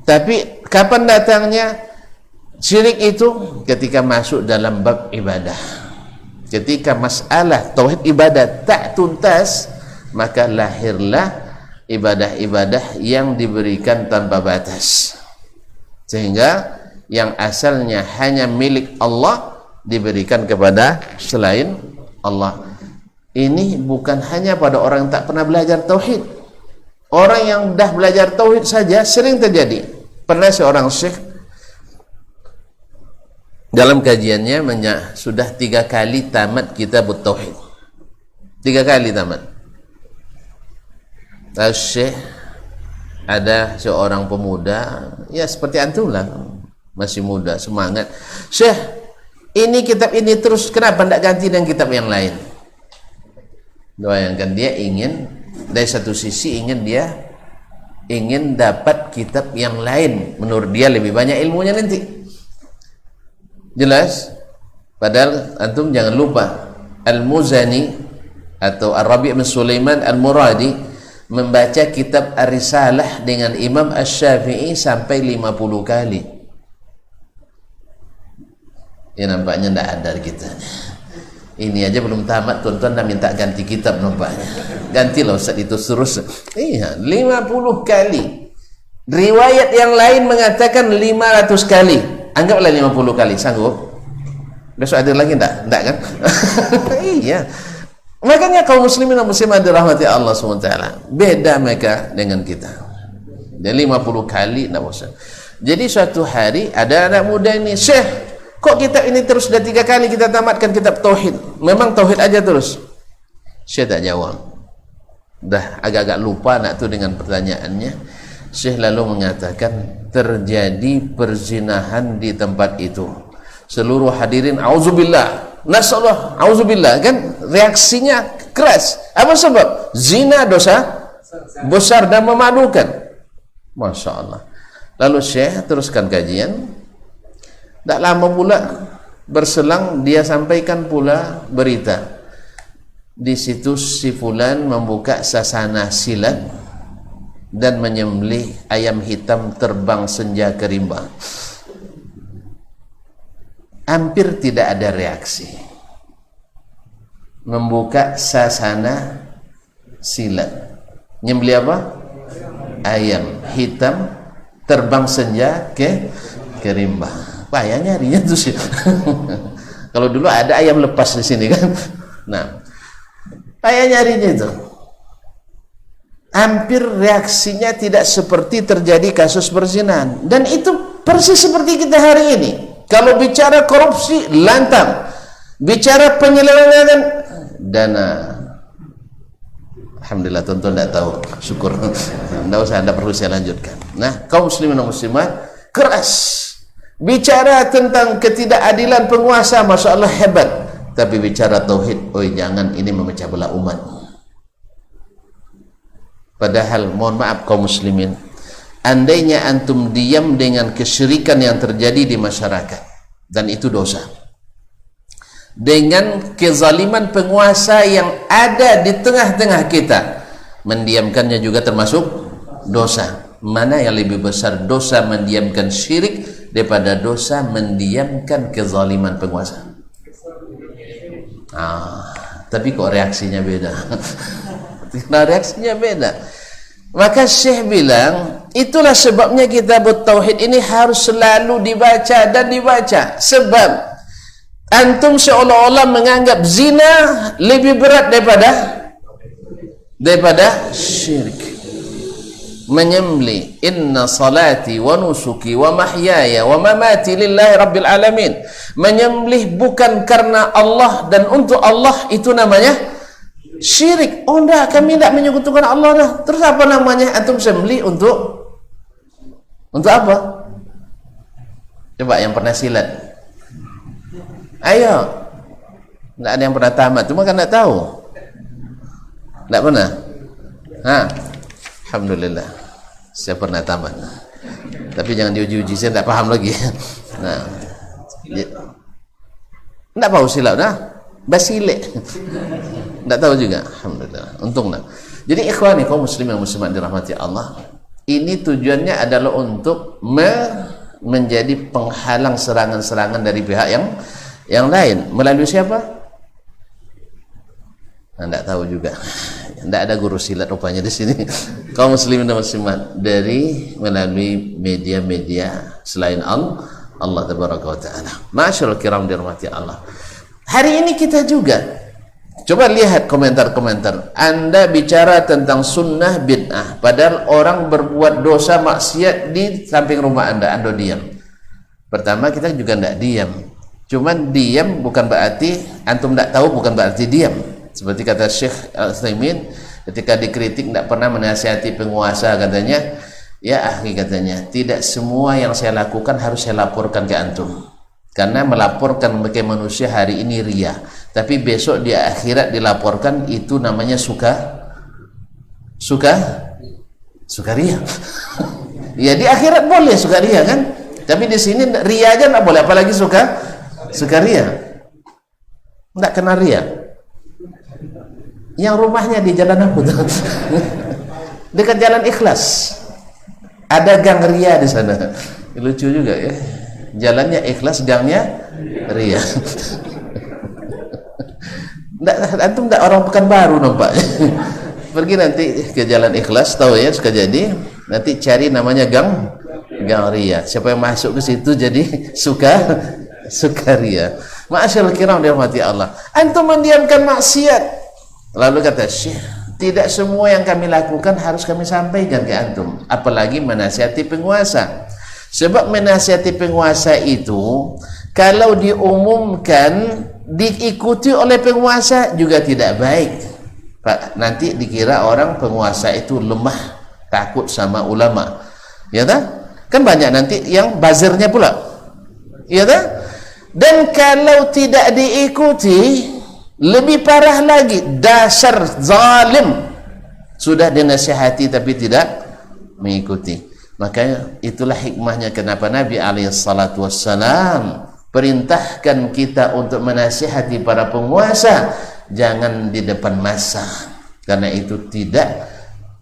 Speaker 4: Tapi kapan datangnya syirik itu? Ketika masuk dalam bab ibadah. Ketika masalah tauhid ibadah tak tuntas, maka lahirlah ibadah-ibadah yang diberikan tanpa batas. Sehingga yang asalnya hanya milik Allah diberikan kepada selain Allah. Ini bukan hanya pada orang yang tak pernah belajar tauhid. Orang yang dah belajar tauhid saja sering terjadi. Pernah seorang syekh dalam kajiannya sudah 3 kali tamat kitab tauhid. 3 kali tamat. Syekh, ada seorang pemuda, ya seperti antum lah, masih muda, semangat. Syekh, ini kitab ini terus, kenapa tidak ganti dengan kitab yang lain? Bayangkan, dia ingin, dari satu sisi ingin dapat kitab yang lain, menurut dia lebih banyak ilmunya nanti. Jelas? Padahal antum jangan lupa, Al-Muzani atau Ar-Rabi' bin Sulaiman Al-Muradi membaca kitab Ar-Risalah dengan Imam Asy-Syafi'i sampai 50 kali. Ya nampaknya tidak ada kita. Ini aja belum tamat, tuan-tuan dah minta ganti kitab nampaknya. Gantilah Ustaz itu terus. Iya, 50 kali. Riwayat yang lain mengatakan 500 kali. Anggaplah 50 kali, sanggup? Besok ada lagi enggak? Enggak kan? Iya. Makanya kaum muslimin dan muslimat dirahmati Allah SWT, beda mereka dengan kita. Dan 50 kali enggak bosan. Jadi suatu hari ada anak muda ini, Syekh, kok kitab ini terus sudah 3 kali kita tamatkan kitab tauhid? Memang tauhid aja terus? Syekh tak jawab. Dah agak-agak lupa anak tu dengan pertanyaannya. Syekh lalu mengatakan, terjadi perzinahan di tempat itu. Seluruh hadirin auzubillah, nasallahu auzubillah, kan reaksinya keras. Apa sebab? Zina dosa besar dan memalukan. Masya Allah. Lalu Syekh teruskan kajian. Tak lama pula berselang, dia sampaikan pula berita. Di situs si fulan membuka sasana silat dan menyembelih ayam hitam terbang senja ke rimba. Hampir tidak ada reaksi. Membuka sasana silat, nyembelih apa? Ayam hitam terbang senja ke rimba. Payah nyarinya tuh sih. Kalau dulu ada ayam lepas di sini kan. Nah, payah nyarinya itu. Hampir reaksinya tidak seperti terjadi kasus perzinahan. Dan itu persis seperti kita hari ini. Kalau bicara korupsi, lantang. Bicara penyelewengan dana, alhamdulillah tuan-tuan tidak tahu, syukur. Tidak usah, tidak perlu saya lanjutkan. Nah, kaum muslimin dan muslimat keras. Bicara tentang ketidakadilan penguasa, masya Allah hebat. Tapi bicara tauhid, oi jangan, ini memecah belah umat. Padahal mohon maaf kaum muslimin, andainya antum diam dengan kesyirikan yang terjadi di masyarakat, dan itu dosa, dengan kezaliman penguasa yang ada di tengah-tengah kita, mendiamkannya juga termasuk dosa. Mana yang lebih besar, dosa mendiamkan syirik daripada dosa mendiamkan kezaliman penguasa? Tapi kok reaksinya beda? Karena reaksinya beda. Maka Syekh bilang, itulah sebabnya kitab tauhid ini harus selalu dibaca dan dibaca. Sebab antum seolah-olah menganggap zina lebih berat daripada daripada syirik. Menyembelih, inna salati wa nusuki wa mahyaya wa mamati lillahi rabbil alamin. Menyembelih bukan karena Allah dan untuk Allah, itu namanya syirik. Oh enggak, kami tidak menyekutukan Allah dah. Terus apa namanya? Antum sembelih untuk apa? Coba yang pernah silat, ayo. Tidak ada yang pernah tamat, cuma kan tidak tahu. Tidak pernah. Alhamdulillah, saya pernah tamat. Tapi jangan diuji-uji, saya tidak paham lagi. Nah, tidak tahu silat, basilek. Tidak tahu juga. Alhamdulillah, untunglah. Jadi ikhwani kaum muslimin dan muslimat dirahmati Allah, ini tujuannya adalah untuk menjadi penghalang serangan-serangan dari pihak yang lain. Melalui siapa? Tidak tahu juga. Tidak ada guru silat rupanya di sini. Kaum muslimin dan muslimat melalui media-media selain Allah tabaraka wa taala. Ma'asyiral kiram dirahmati Allah. Hari ini kita juga coba lihat komentar-komentar. Anda bicara tentang sunnah bid'ah, padahal orang berbuat dosa maksiat di samping rumah Anda diam. Pertama, kita juga tidak diam. Cuman diam bukan berarti antum tidak tahu, bukan berarti diam. Seperti kata Syekh Al-Utsaimin ketika dikritik tidak pernah menasihati penguasa, katanya, ya akhi, katanya, tidak semua yang saya lakukan harus saya laporkan ke antum. Karena melaporkan ke manusia hari ini ria, tapi besok di akhirat dilaporkan, itu namanya suka ria. Ya di akhirat boleh suka ria kan, tapi di sini ria aja nggak boleh, apalagi suka ria. Nggak kena ria. Yang rumahnya di jalan apa tuh? Dekat jalan Ikhlas, ada gang ria di sana. Lucu juga ya. Jalannya Ikhlas, gangnya ria. Antum tidak orang Pekanbaru nampaknya. Pergi nanti ke jalan Ikhlas, tahu ya, suka jadi. Nanti cari namanya gang ria. Siapa yang masuk ke situ jadi suka ria. Ma'asyiral kiram dirahmati Allah. Antum mendiamkan maksiat. Lalu kata Syekh, tidak semua yang kami lakukan harus kami sampaikan ke antum, apalagi menasihati penguasa. Sebab menasihati penguasa itu kalau diumumkan diikuti oleh penguasa juga tidak baik. Pak, nanti dikira orang penguasa itu lemah, takut sama ulama. Ya tak? Kan banyak nanti yang buzzernya pula. Ya tak? Dan kalau tidak diikuti, lebih parah lagi, dasar zalim. Sudah dinasihati tapi tidak mengikuti. Makanya itulah hikmahnya kenapa Nabi SAW perintahkan kita untuk menasihati para penguasa, jangan di depan massa, karena itu tidak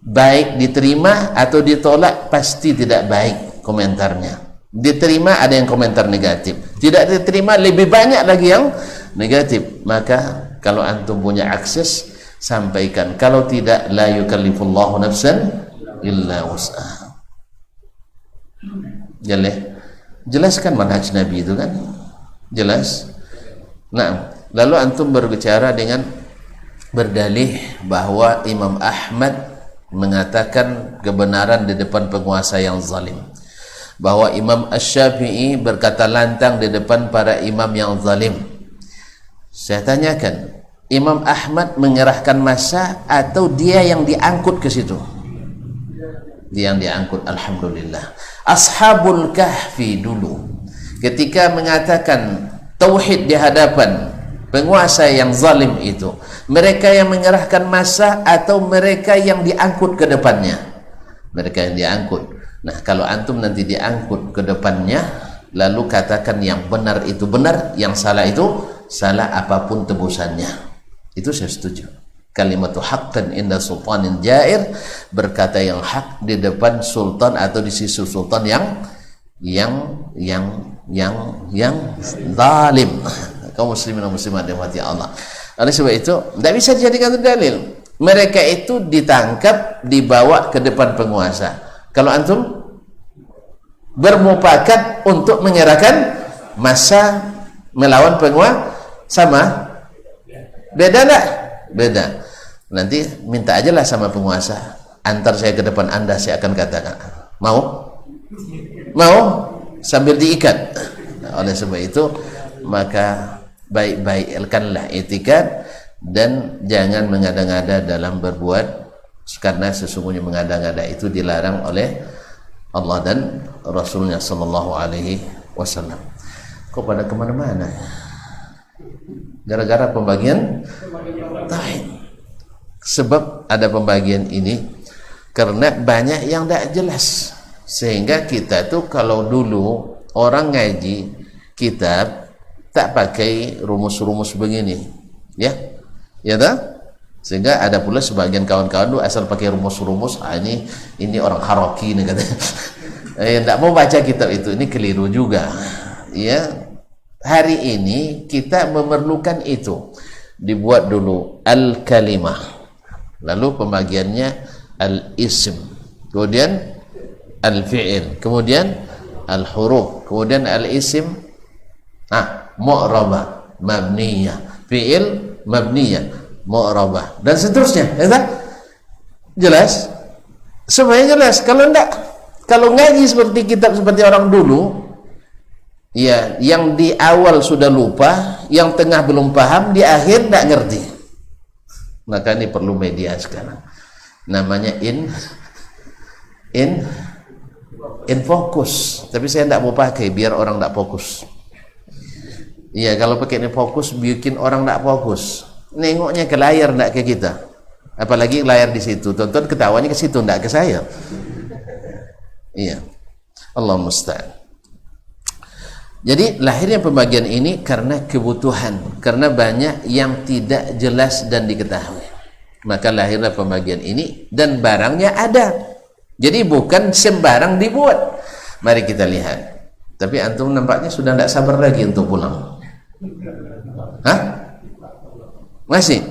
Speaker 4: baik diterima, atau ditolak pasti tidak baik komentarnya. Diterima ada yang komentar negatif, tidak diterima lebih banyak lagi yang negatif. Maka kalau antum punya akses, sampaikan. Kalau tidak, la yukallifullahu nafsan illa wus'aha. Jelaskan manhaj Nabi itu kan jelas. Nah, lalu antum berbicara dengan berdalih bahwa Imam Ahmad mengatakan kebenaran di depan penguasa yang zalim, bahwa Imam Asy-Syafi'i berkata lantang di depan para imam yang zalim. Saya tanyakan, Imam Ahmad mengerahkan massa atau dia yang diangkut ke situ? Dia yang diangkut. Alhamdulillah. Ashabul Kahfi dulu ketika mengatakan tauhid di hadapan penguasa yang zalim itu, mereka yang mengerahkan massa atau mereka yang diangkut ke depannya? Mereka yang diangkut. Nah, kalau antum nanti diangkut ke depannya, lalu katakan yang benar itu benar, yang salah itu salah, apapun tebusannya, itu saya setuju. Kalimatu haqqan inda sultanin jair, berkata yang hak di depan sultan atau di sisi sultan yang zalim. Kaum muslimin dan muslimat dirahmati Allah. Oleh sebab itu tidak bisa dijadikan dalil. Mereka itu ditangkap, dibawa ke depan penguasa. Kalau antum bermufakat untuk menyerahkan massa melawan penguasa, sama? Beda enggak? Beda. Nanti minta aja lah sama penguasa, antar saya ke depan Anda, saya akan katakan. Mau? Mau? Sambil diikat. Oleh sebab itu, maka baik-baikkanlah itikad dan jangan mengada-ngada dalam berbuat, karena sesungguhnya mengada-ngada itu dilarang oleh Allah dan Rasulnya sallallahu alaihi wasallam. Kok pada kemana-mana? Gara-gara pembagian tauhid. Sebab ada pembagian ini karena banyak yang tidak jelas, sehingga kita tuh kalau dulu orang ngaji kitab tak pakai rumus-rumus begini, ya tak? Sehingga ada pula sebagian kawan-kawan tuh asal pakai rumus-rumus, ini orang haroki nih katanya. Tidak mau baca kitab itu, ini keliru juga, ya. Hari ini kita memerlukan itu. Dibuat dulu al-kalimah, lalu pembagiannya al-ism, kemudian al-fi'il, kemudian al-huruf, kemudian al-ism mu'rabah, mabniyah, fi'il mabniyah, mu'rabah, dan seterusnya. Jelas? Semuanya jelas. Kalau ngaji seperti kitab seperti orang dulu, ya, yang di awal sudah lupa, yang tengah belum paham, di akhir tidak ngerti. Maka ini perlu media sekarang. Namanya in fokus. Tapi saya tidak mau pakai biar orang tidak fokus. Iya, kalau pakai ini fokus bikin orang tidak fokus. Nengoknya ke layar, tidak ke kita. Apalagi layar di situ, tonton ketawanya ke situ, tidak ke saya. Iya, Allah musta'an. Jadi lahirnya pembagian ini karena kebutuhan, karena banyak yang tidak jelas dan diketahui. Maka lahirlah pembagian ini dan barangnya ada. Jadi bukan sembarang dibuat. Mari kita lihat. Tapi antum nampaknya sudah tidak sabar lagi untuk pulang. Hah? Masih?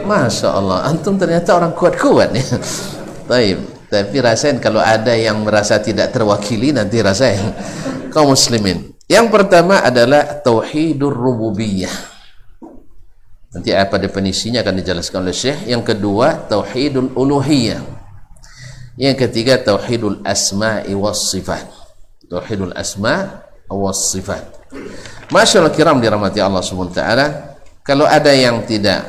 Speaker 4: Masya Allah, antum ternyata orang kuat-kuat ya. Baik. Tapi rasain kalau ada yang merasa tidak terwakili, nanti rasain. Kaum muslimin. Yang pertama adalah tauhidur rububiyah. Nanti apa definisinya akan dijelaskan oleh Syekh. Yang kedua tauhidul uluhiyah. Yang ketiga tauhidul asma'i was sifat. Tauhidul asma' was sifat. Masyaallah kiram dirahmati Allah Subhanahu wa taala. Kalau ada yang tidak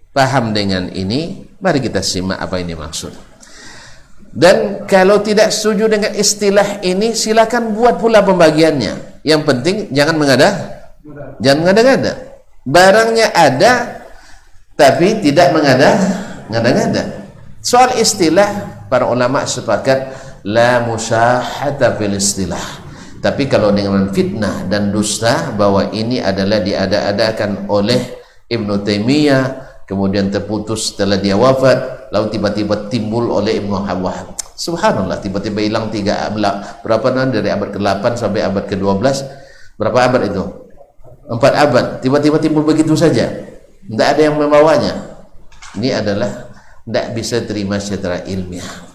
Speaker 4: paham dengan ini, mari kita simak apa ini maksud. Dan kalau tidak setuju dengan istilah ini, silakan buat pula pembagiannya. Yang penting jangan jangan mengada-ngada. Barangnya ada, tapi tidak mengada-ngada. Soal istilah, para ulama sepakat la musyahata fil istilah. Tapi kalau dengan fitnah dan dusta bahwa ini adalah diada-adakan oleh Ibnu Taimiyah, kemudian terputus setelah dia wafat, lalu tiba-tiba timbul oleh Ibnu Wahab. Subhanallah, tiba-tiba hilang 3 abad. Berapa dari abad ke-8 sampai abad ke-12? Berapa abad itu? 4 abad. Tiba-tiba timbul begitu saja. Tidak ada yang membawanya. Ini adalah tidak bisa terima secara ilmiah.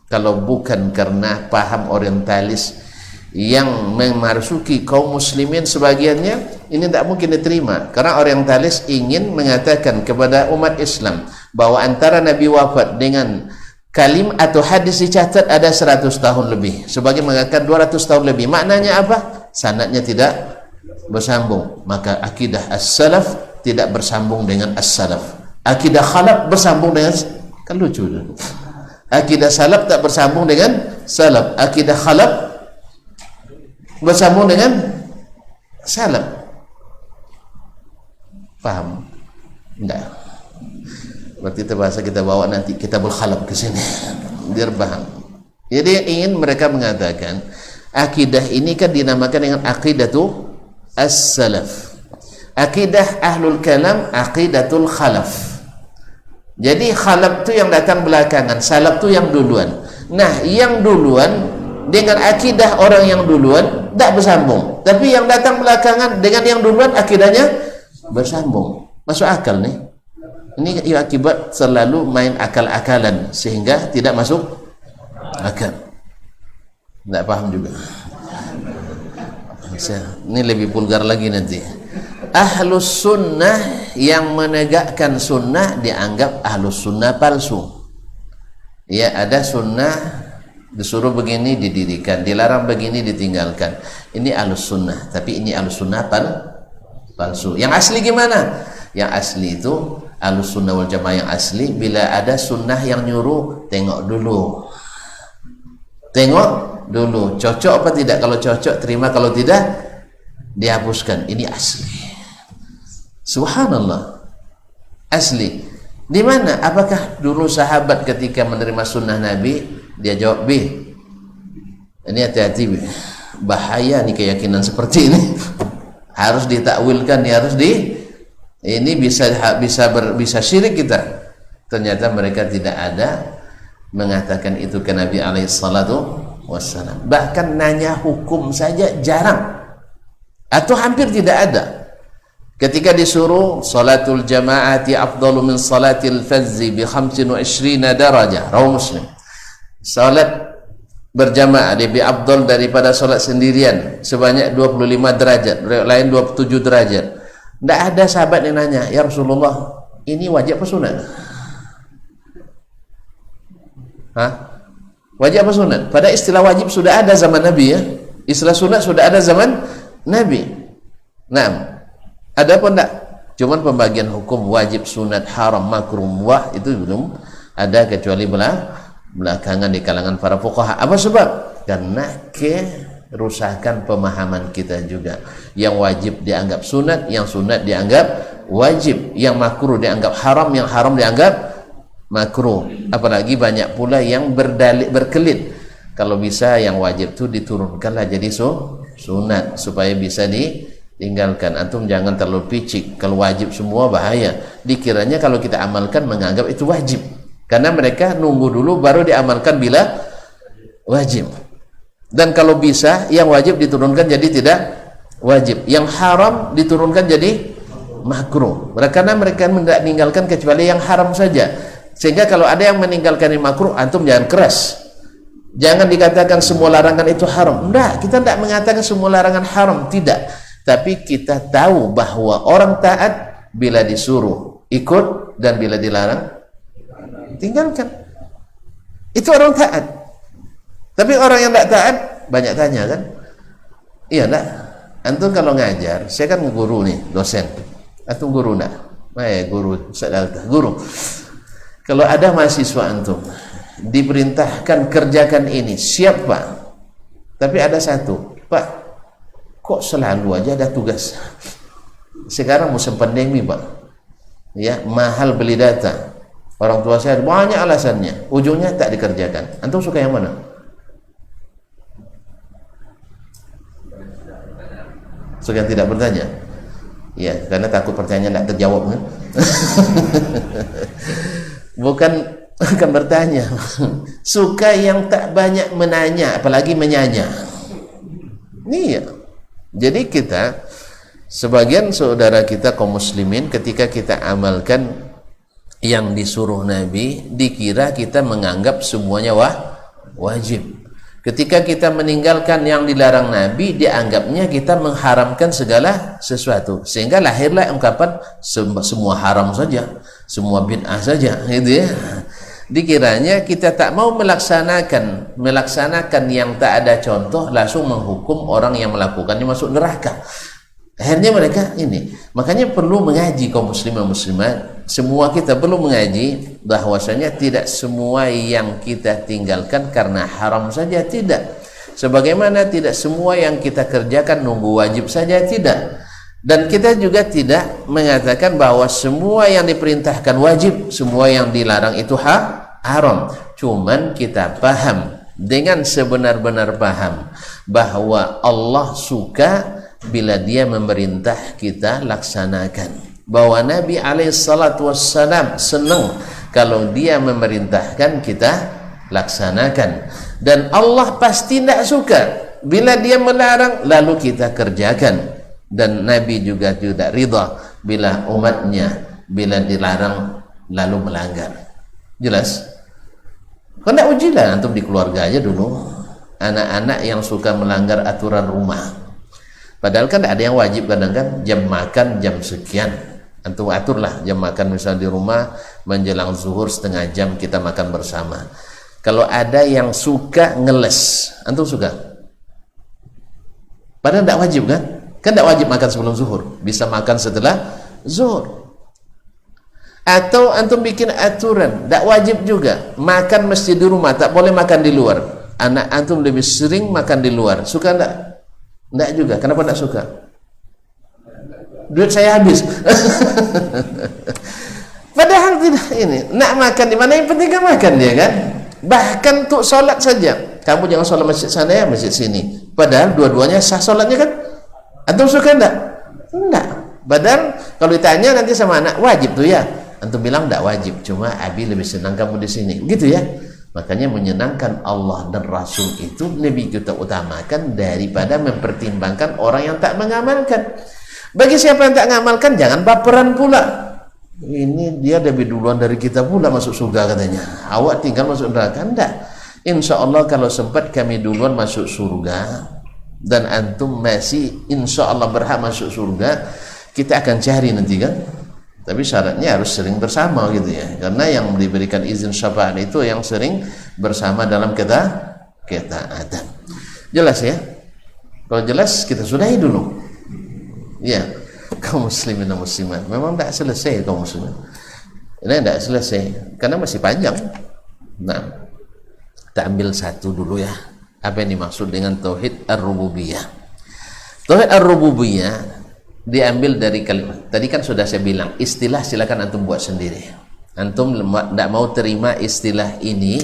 Speaker 4: Kalau bukan karena paham orientalis yang memasuki kaum muslimin sebagiannya, ini tidak mungkin diterima. Karena orientalis ingin mengatakan kepada umat Islam bahwa antara Nabi wafat dengan kalim atau hadis dicatat ada 100 tahun lebih. Sebagian mengatakan 200 tahun lebih. Maknanya apa? Sanadnya tidak bersambung. Maka akidah as-salaf tidak bersambung dengan as-salaf. Akidah khalaf bersambung dengan, kan lucu. Akidah salaf tak bersambung dengan salaf. Akidah khalaf bersambung dengan salaf. Paham? Enggak. Berarti terpaksa kita bawa nanti kitabul khalaf ke sini biar paham. Jadi ingin mereka mengatakan akidah ini kan dinamakan dengan aqidatu as-salaf. Akidah ahlul kalam aqidatul khalaf. Jadi khalaf itu yang datang belakangan, salaf itu yang duluan. Nah, yang duluan dengan akidah orang yang duluan tidak bersambung. Tapi yang datang belakangan dengan yang duluan akidahnya bersambung. Masuk akal nih. Ini akibat selalu main akal-akalan sehingga tidak masuk akal. Tidak paham juga. Ini lebih vulgar lagi nanti. ahlus sunnah yang menegakkan sunnah dianggap ahlus sunnah palsu. Ya, ada sunnah disuruh begini didirikan, dilarang begini ditinggalkan. Ini ahlus sunnah, tapi ini ahlus sunnah palsu. Yang asli gimana? Yang asli itu ahlus sunnah wal jamaah yang asli, bila ada sunnah yang nyuruh, tengok dulu, cocok apa tidak. Kalau cocok terima, kalau tidak dihapuskan. Ini asli. Subhanallah, asli. Di mana? Apakah dulu sahabat ketika menerima sunnah Nabi dia jawab, ini hati-hati, bahaya nih keyakinan seperti ini. Harus ditakwilkan, harus ini bisa syirik kita. Ternyata mereka tidak ada mengatakan itu ke Nabi alaihissalatu wassalam. Bahkan nanya hukum saja jarang atau hampir tidak ada. Ketika disuruh salatul jamaati afdalu min salatil fazzi bi 25 darajah, rawi Muslim. Salat berjamaah lebih afdal daripada salat sendirian sebanyak 25 derajat, lain 27 derajat. Tidak ada sahabat yang nanya, ya Rasulullah, ini wajib apa sunat? Wajib apa sunat? Pada istilah wajib sudah ada zaman Nabi, ya. Istilah sunat sudah ada zaman Nabi. Nah, ada apa enggak? Cuman pembagian hukum wajib, sunat, haram, makruh, mubah itu belum ada kecuali belakangan di kalangan para fuqaha. Apa sebab? Karena kerusakan pemahaman kita juga. Yang wajib dianggap sunat, yang sunat dianggap wajib, yang makruh dianggap haram, yang haram dianggap makruh. Apalagi banyak pula yang berkelit. Kalau bisa yang wajib itu diturunkanlah jadi sunat supaya bisa ditinggalkan. Antum jangan terlalu picik. Kalau wajib semua bahaya. Dikiranya kalau kita amalkan menganggap itu wajib. Karena mereka nunggu dulu baru diamalkan bila wajib. Dan kalau bisa yang wajib diturunkan jadi tidak wajib, yang haram diturunkan jadi makruh. Karena mereka tidak meninggalkan kecuali yang haram saja. Sehingga kalau ada yang meninggalkan yang makruh, antum jangan keras. Jangan dikatakan semua larangan itu haram. Enggak, kita tidak mengatakan semua larangan haram, tidak. Tapi kita tahu bahwa orang taat bila disuruh ikut dan bila dilarang tinggalkan. Itu orang taat. Tapi orang yang tidak taat banyak tanya kan? Iya enggak? Antum kalau ngajar, saya kan guru nih, dosen. Antum guru enggak? Guru. Kalau ada mahasiswa antum diperintahkan kerjakan ini, siap Pak. Tapi ada satu, Pak, kok selalu aja ada tugas? Sekarang musim pandemi Pak, ya mahal beli data. Orang tua saya banyak alasannya, ujungnya tak dikerjakan. Antum suka yang mana? Suka yang tidak bertanya? Ya, karena takut pertanyaan tidak terjawab kan? Bukan bertanya. Suka yang tak banyak menanya, apalagi menyanya. Iya. Jadi kita, sebagian saudara kita kaum muslimin, ketika kita amalkan yang disuruh Nabi, dikira kita menganggap semuanya wajib. Ketika kita meninggalkan yang dilarang Nabi, dianggapnya kita mengharamkan segala sesuatu. Sehingga lahirlah ungkapan semua haram saja, semua bid'ah saja, gitu ya. Dikiranya kita tak mau melaksanakan yang tak ada contoh, langsung menghukum orang yang melakukannya masuk neraka. Akhirnya mereka ini, makanya perlu mengaji kaum muslimin muslimat. Semua kita perlu mengaji bahwasanya tidak semua yang kita tinggalkan karena haram saja, tidak. Sebagaimana tidak semua yang kita kerjakan nunggu wajib saja, tidak. Dan kita juga tidak mengatakan bahwa semua yang diperintahkan wajib, semua yang dilarang itu haram. Cuman kita paham dengan sebenar-benar paham bahwa Allah suka bila dia memerintah kita laksanakan. Bahwa Nabi alaihissalatu wassalam senang kalau dia memerintahkan kita laksanakan. Dan Allah pasti tidak suka bila dia melarang lalu kita kerjakan. Dan Nabi juga tidak ridha bila umatnya bila dilarang lalu melanggar. Jelas? Kena ujilah antum di keluarga aja dulu. Anak-anak yang suka melanggar aturan rumah, Padahal kan ada yang wajib kadang kan, jam makan jam sekian. Antum aturlah jam makan misal di rumah menjelang zuhur setengah jam kita makan bersama. Kalau ada yang suka ngeles, antum suka? Padahal tidak wajib kan? Kan tidak wajib makan sebelum zuhur, bisa makan setelah zuhur. Atau antum bikin aturan, tidak wajib juga makan mesti di rumah, tak boleh makan di luar. Anak antum lebih sering makan di luar, suka tidak? Tidak juga. Kenapa tidak suka? Duit saya habis. Padahal tidak ini. Nak makan di mana, yang penting kan makan dia kan. Bahkan untuk sholat saja. Kamu jangan sholat masjid sana ya, masjid sini. Padahal dua-duanya sah sholatnya kan. Antum suka tidak? Tidak. Padahal kalau ditanya nanti sama anak, wajib tuh ya. Antum bilang tidak wajib. Cuma Abi lebih senang kamu di sini. Gitu ya. Makanya menyenangkan Allah dan Rasul itu lebih kita utamakan daripada mempertimbangkan orang yang tak mengamalkan. Bagi siapa yang tak mengamalkan, jangan baperan pula. Ini dia lebih duluan dari kita pula masuk surga katanya. Awak tinggal masuk neraka. Enggak. Insya Allah kalau sempat kami duluan masuk surga dan antum masih insya Allah berhak masuk surga, kita akan cari nanti kan. Tapi syaratnya harus sering bersama gitu ya. Karena yang diberikan izin syafaat itu yang sering bersama dalam ketaatan. Jelas ya? Kalau jelas kita sudahi dulu. Ya, kaum muslimin dan muslimat. Memang tidak selesai kaum muslimin. Ini tidak selesai karena masih panjang. Nah, kita ambil satu dulu ya. Apa yang dimaksud dengan tauhid ar-rububiyah? Tauhid ar-rububiyah diambil dari kalimat. Tadi kan sudah saya bilang, istilah silakan antum buat sendiri. Antum tidak mau terima istilah ini,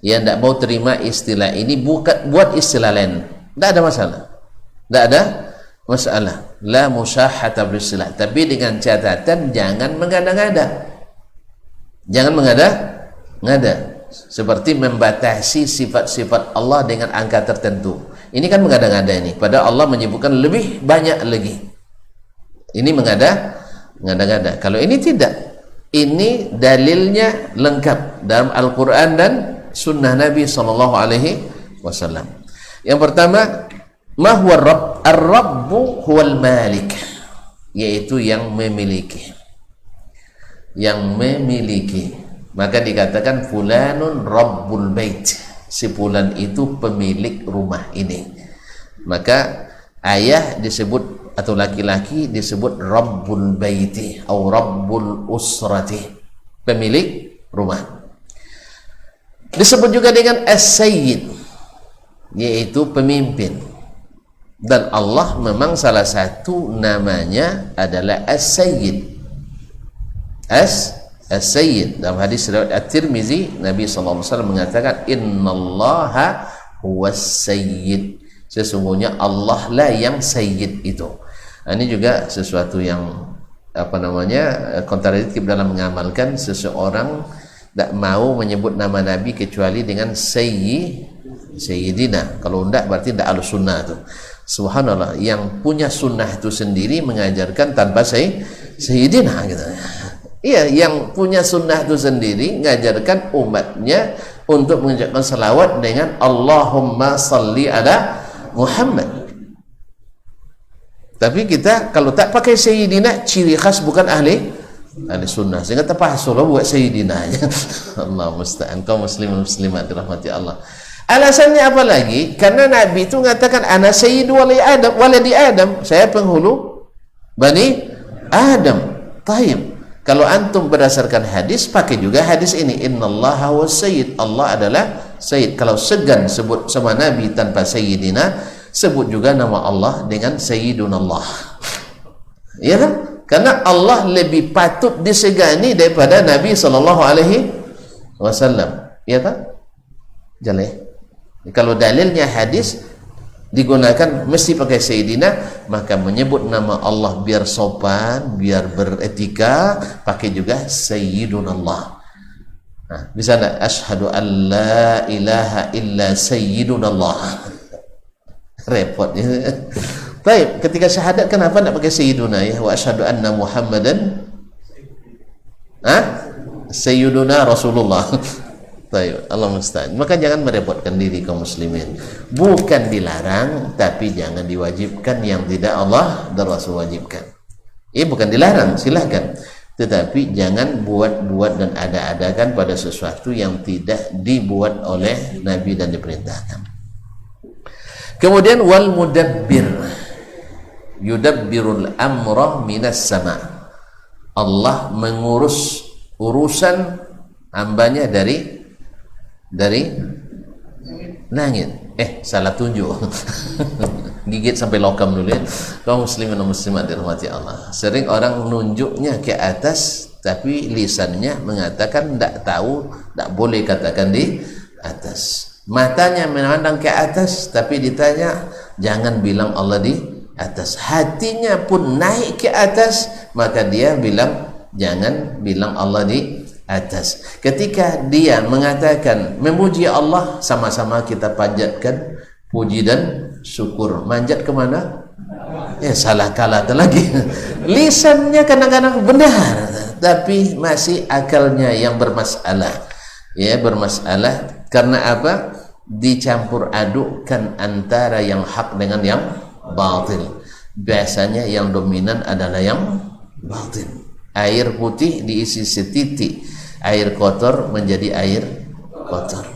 Speaker 4: ya tidak mau terima istilah ini, buat istilah lain. Tidak ada masalah. Tidak ada masalah. La musyahata beristilah. Tapi dengan catatan jangan mengada-ngada. Jangan mengada-ngada. Seperti membatasi sifat-sifat Allah dengan angka tertentu. Ini kan mengada-ngada ini. Padahal Allah menyebutkan lebih banyak lagi. Ini mengada-ngada. Kalau ini tidak. Ini dalilnya lengkap dalam Al-Quran dan Sunnah Nabi SAW. Yang pertama, ma huwa Rabb? Ar-Rabbu huwal Malik, yaitu yang memiliki. Yang memiliki. Maka dikatakan fulanun Rabbul Bait. Si fulan itu pemilik rumah ini. Maka ayah disebut atau laki-laki disebut Rabbul Baiti atau Rabbul Usrati, pemilik rumah. Disebut juga dengan As-Sayyid, yaitu pemimpin. Dan Allah memang salah satu namanya adalah As-Sayyid. As-Sayyid. Dalam hadis riwayat At-Tirmizi, Nabi SAW mengatakan, Innallaha huwas Sayyid. Sesungguhnya Allah lah yang Sayyid itu. Ini juga sesuatu yang kontradiktif dalam mengamalkan. Seseorang tidak mau menyebut nama Nabi kecuali dengan Sayyidina. Kalau tidak berarti tidak al-sunnah itu. Subhanallah, yang punya sunnah itu sendiri mengajarkan tanpa Sayyidina gitu. Iya, yang punya sunnah itu sendiri mengajarkan umatnya untuk mengucapkan salawat dengan Allahumma salli ala Muhammad. Tapi kita kalau tak pakai Sayyidina, ciri khas bukan ahli sunnah. Sehingga terpaksa buat Sayyidina. Allah musta'an. Kaum muslimin muslimat dirahmati Allah. Alasannya apa lagi? Karena Nabi itu mengatakan ana sayyidu waladi Adam, saya penghulu Bani Adam. Taib. Kalau antum berdasarkan hadis, pakai juga hadis ini, innallaha was sayyid, Allah adalah sayyid. Kalau segan sebut sama Nabi tanpa sayyidina, sebut juga nama Allah dengan sayyidunallah. Ya kan? Karena Allah lebih patut disegani daripada Nabi SAW. Ya kan? Jaleh. Kalau dalilnya hadis digunakan mesti pakai Sayyidina, maka menyebut nama Allah biar sopan, biar beretika, pakai juga Sayyidunallah. Nah, bisa enggak? Asyhadu an la ilaha illa Sayyidunallah. Repot ya. Baik, ketika syahadat kenapa enggak pakai Sayyiduna ya? Wa asyhadu anna Muhammadan Sayyiduna Rasulullah. Taib, Allah musta'an. Maka jangan merepotkan diri kaum muslimin. Bukan dilarang, tapi jangan diwajibkan yang tidak Allah dan Rasul wajibkan. Bukan dilarang, silahkan. Tetapi jangan buat-buat dan ada-adakan pada sesuatu yang tidak dibuat oleh Nabi dan diperintahkan. Kemudian wal mudabbir, yudabbirul amra minas sama. Allah mengurus urusan hambanya dari langit. Salah tunjuk. Gigit sampai lokam dulu ya. Kaum muslimin dan muslimat dirahmati Allah. Sering orang nunjuknya ke atas, tapi lisannya mengatakan tidak tahu, tidak boleh katakan di atas. Matanya memandang ke atas, tapi ditanya jangan bilang Allah di atas. Hatinya pun naik ke atas, maka dia bilang jangan bilang Allah di atas. Ketika dia mengatakan memuji Allah, sama-sama kita panjatkan puji dan syukur. Manjat kemana? Salah kala lagi. Lisannya kadang-kadang benar, tapi masih akalnya yang bermasalah. Bermasalah karena apa? Dicampur adukkan antara yang hak dengan yang batil. Biasanya yang dominan adalah yang batil. Air putih diisi setitik, air kotor menjadi air kotor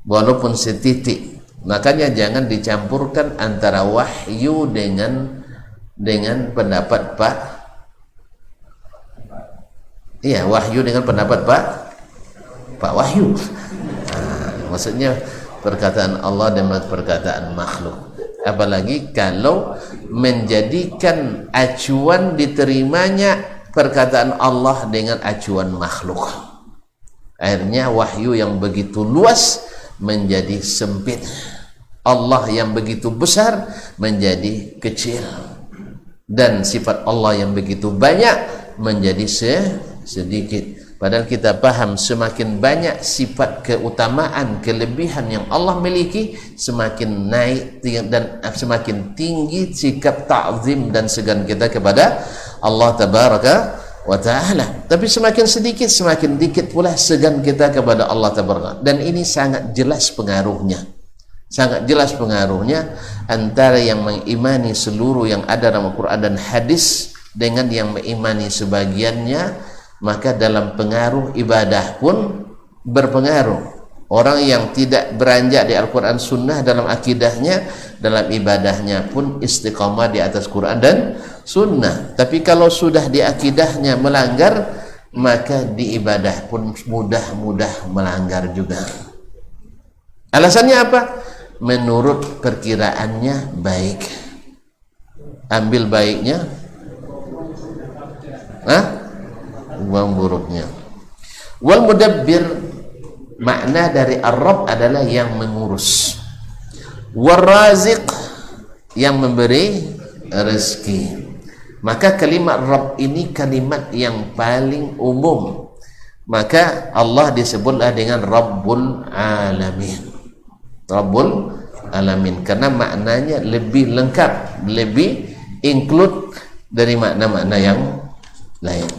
Speaker 4: walaupun setitik. Makanya jangan dicampurkan antara wahyu dengan pendapat wahyu dengan pendapat Pak Wahyu. Maksudnya perkataan Allah dan perkataan makhluk. Apalagi kalau menjadikan acuan diterimanya perkataan Allah dengan acuan makhluk. Akhirnya wahyu yang begitu luas menjadi sempit. Allah yang begitu besar menjadi kecil. Dan sifat Allah yang begitu banyak menjadi sedikit. Padahal kita paham semakin banyak sifat keutamaan, kelebihan yang Allah miliki, semakin naik dan semakin tinggi sikap ta'zim dan segan kita kepada Allah tabaraka wa ta'ala. Tapi semakin sedikit, semakin dikit pula segan kita kepada Allah tabaraka. Dan ini sangat jelas pengaruhnya. Sangat jelas pengaruhnya antara yang mengimani seluruh yang ada dalam Al-Quran dan hadis dengan yang mengimani sebagiannya. Maka dalam pengaruh ibadah pun berpengaruh. Orang yang tidak beranjak di Al-Quran Sunnah dalam akidahnya, dalam ibadahnya pun istiqamah di atas Quran dan Sunnah. Tapi kalau sudah di akidahnya melanggar, maka di ibadah pun mudah-mudah melanggar juga. Alasannya apa? Menurut perkiraannya baik. Ambil baiknya, buang buruknya. Wal mudabbir, makna dari ar-rabb adalah yang mengurus. War raziq, yang memberi rezeki. Maka kalimat rabb ini kalimat yang paling umum. Maka Allah disebutlah dengan Rabbul Alamin. Rabbul Alamin karena maknanya lebih lengkap, lebih include dari makna-makna yang lain.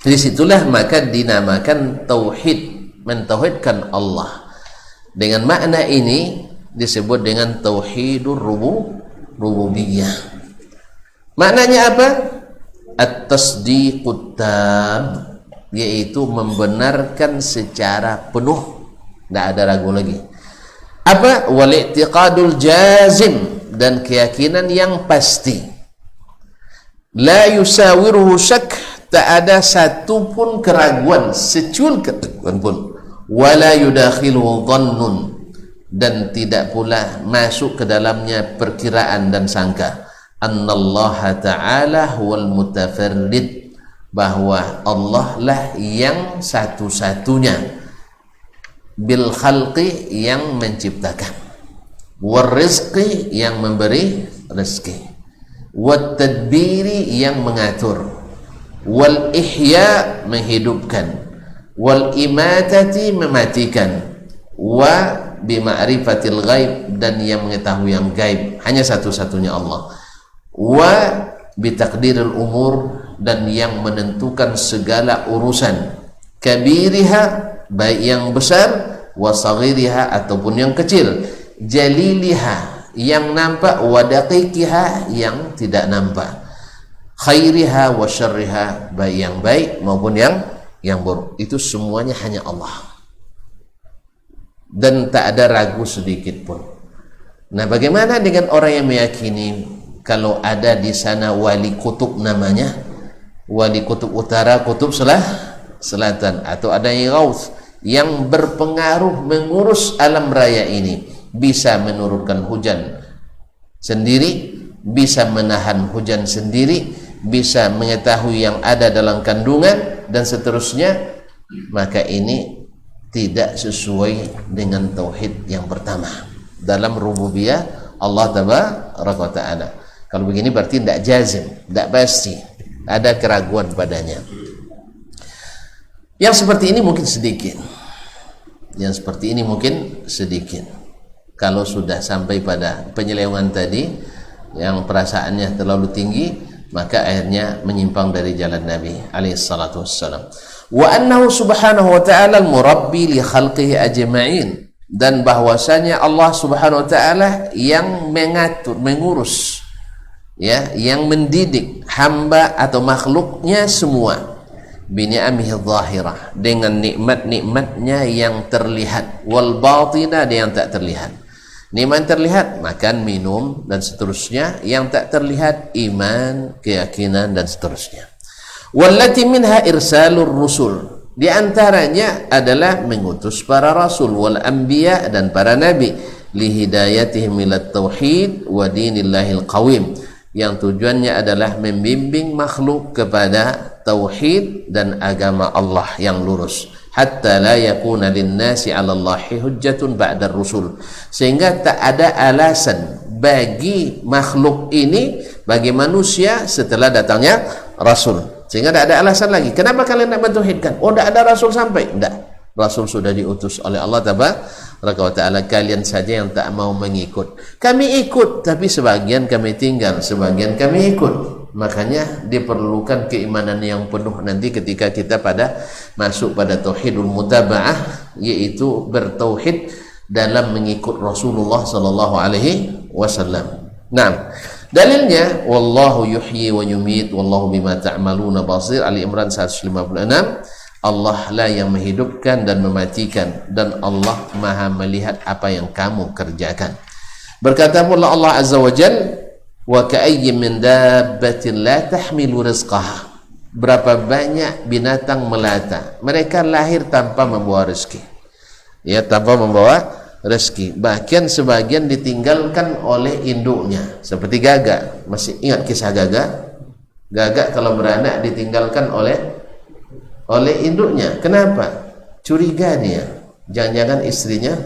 Speaker 4: Di situlah maka dinamakan tauhid, mentauhidkan Allah. Dengan makna ini disebut dengan tauhidur rububiyah. Maknanya apa? At-tasdiqut tam, yaitu membenarkan secara penuh, tidak ada ragu lagi. Apa? Wal-i'tiqadul jazim, dan keyakinan yang pasti. La yusawiruhu syak, tak ada satu pun keraguan, secul keraguan pun. Wala yudakhiluhu dhannun, dan tidak pula masuk ke dalamnya perkiraan dan sangka. Annallaha ta'ala huwal mutafarrid, bahwa Allah lah yang satu-satunya, bil khalqi, yang menciptakan, war rizqi, yang memberi rezeki, wat tadbiri, yang mengatur, wal ihya, menghidupkan, wal imatati, mematikan, wa bima'rifatil ghaib, dan yang mengetahui yang gaib, hanya satu-satunya Allah, wa bitaqdiril umur, dan yang menentukan segala urusan, kabiriha, baik yang besar, wa saghiriha ataupun yang kecil, jaliliha yang nampak, wa daqiqiha yang tidak nampak, khairiha wa syarriha, baik yang baik maupun yang buruk. Itu semuanya hanya Allah, dan tak ada ragu sedikit pun. Nah, bagaimana dengan orang yang meyakini kalau ada di sana wali kutub, namanya wali kutub utara, kutub selatan, atau ada yang ghaus yang berpengaruh mengurus alam raya ini, bisa menurunkan hujan sendiri, bisa menahan hujan sendiri, bisa mengetahui yang ada dalam kandungan dan seterusnya, maka ini tidak sesuai dengan tauhid yang pertama dalam rububiyah Allah tabaraka wa taala. Kalau begini berarti tidak jazim, tidak pasti, ada keraguan padanya. Yang seperti ini mungkin sedikit, yang seperti ini mungkin sedikit. Kalau sudah sampai pada penyelewengan tadi yang perasaannya terlalu tinggi, maka akhirnya menyimpang dari jalan Nabi alaihi salatu wassalam. Wa annahu subhanahu wa ta'ala al-murabbi li khalqihi ajma'in, dan bahwasanya Allah subhanahu wa ta'ala yang mengatur, mengurus, ya, yang mendidik hamba atau makhluknya semua, bini'amihi dhahirah, dengan nikmat-nikmatnya yang terlihat, wal batinah, yang tak terlihat. Nikmat terlihat, makan, minum dan seterusnya. Yang tak terlihat, iman, keyakinan dan seterusnya. Wallati minha irsalur rusul, di antaranya adalah mengutus para rasul, wal anbiya, dan para nabi, li hidayatihim ila tauhid wa dinillahil qawim, yang tujuannya adalah membimbing makhluk kepada tauhid dan agama Allah yang lurus, hatta la yakuna linnasi 'ala Allahi hujjatun ba'da rusul, sehingga tak ada alasan bagi makhluk ini, bagi manusia, setelah datangnya rasul. Sehingga tidak ada alasan lagi. Kenapa kalian tidak mentauhidkan? Oh, tidak ada rasul sampai? Tidak. Rasul sudah diutus oleh Allah tabaraka wa taala. Kalian saja yang tak mau mengikut. Kami ikut, tapi sebagian kami tinggal, sebagian kami ikut. Makanya diperlukan keimanan yang penuh nanti ketika kita pada masuk pada tauhidul mutaba'ah, yaitu bertauhid dalam mengikut Rasulullah sallallahu alaihi wasallam. Nah, dalilnya wallahu yuhyi wa yumit wallahu bima ta'maluna basir, Ali Imran 156. Allah lah yang menghidupkan dan mematikan, dan Allah Maha melihat apa yang kamu kerjakan. Berkata pula Allah Azza wa Jalla, wa ka'ayyin min dabbatin la tahmilu rizqaha, berapa banyak binatang melata, mereka lahir tanpa membawa rezeki, ya, tanpa membawa rezeki. Bahkan sebagian ditinggalkan oleh induknya, seperti gagak. Masih ingat kisah gagak? Gagak kalau beranak ditinggalkan oleh induknya. Kenapa? Curiga dia, jangan-jangan istrinya.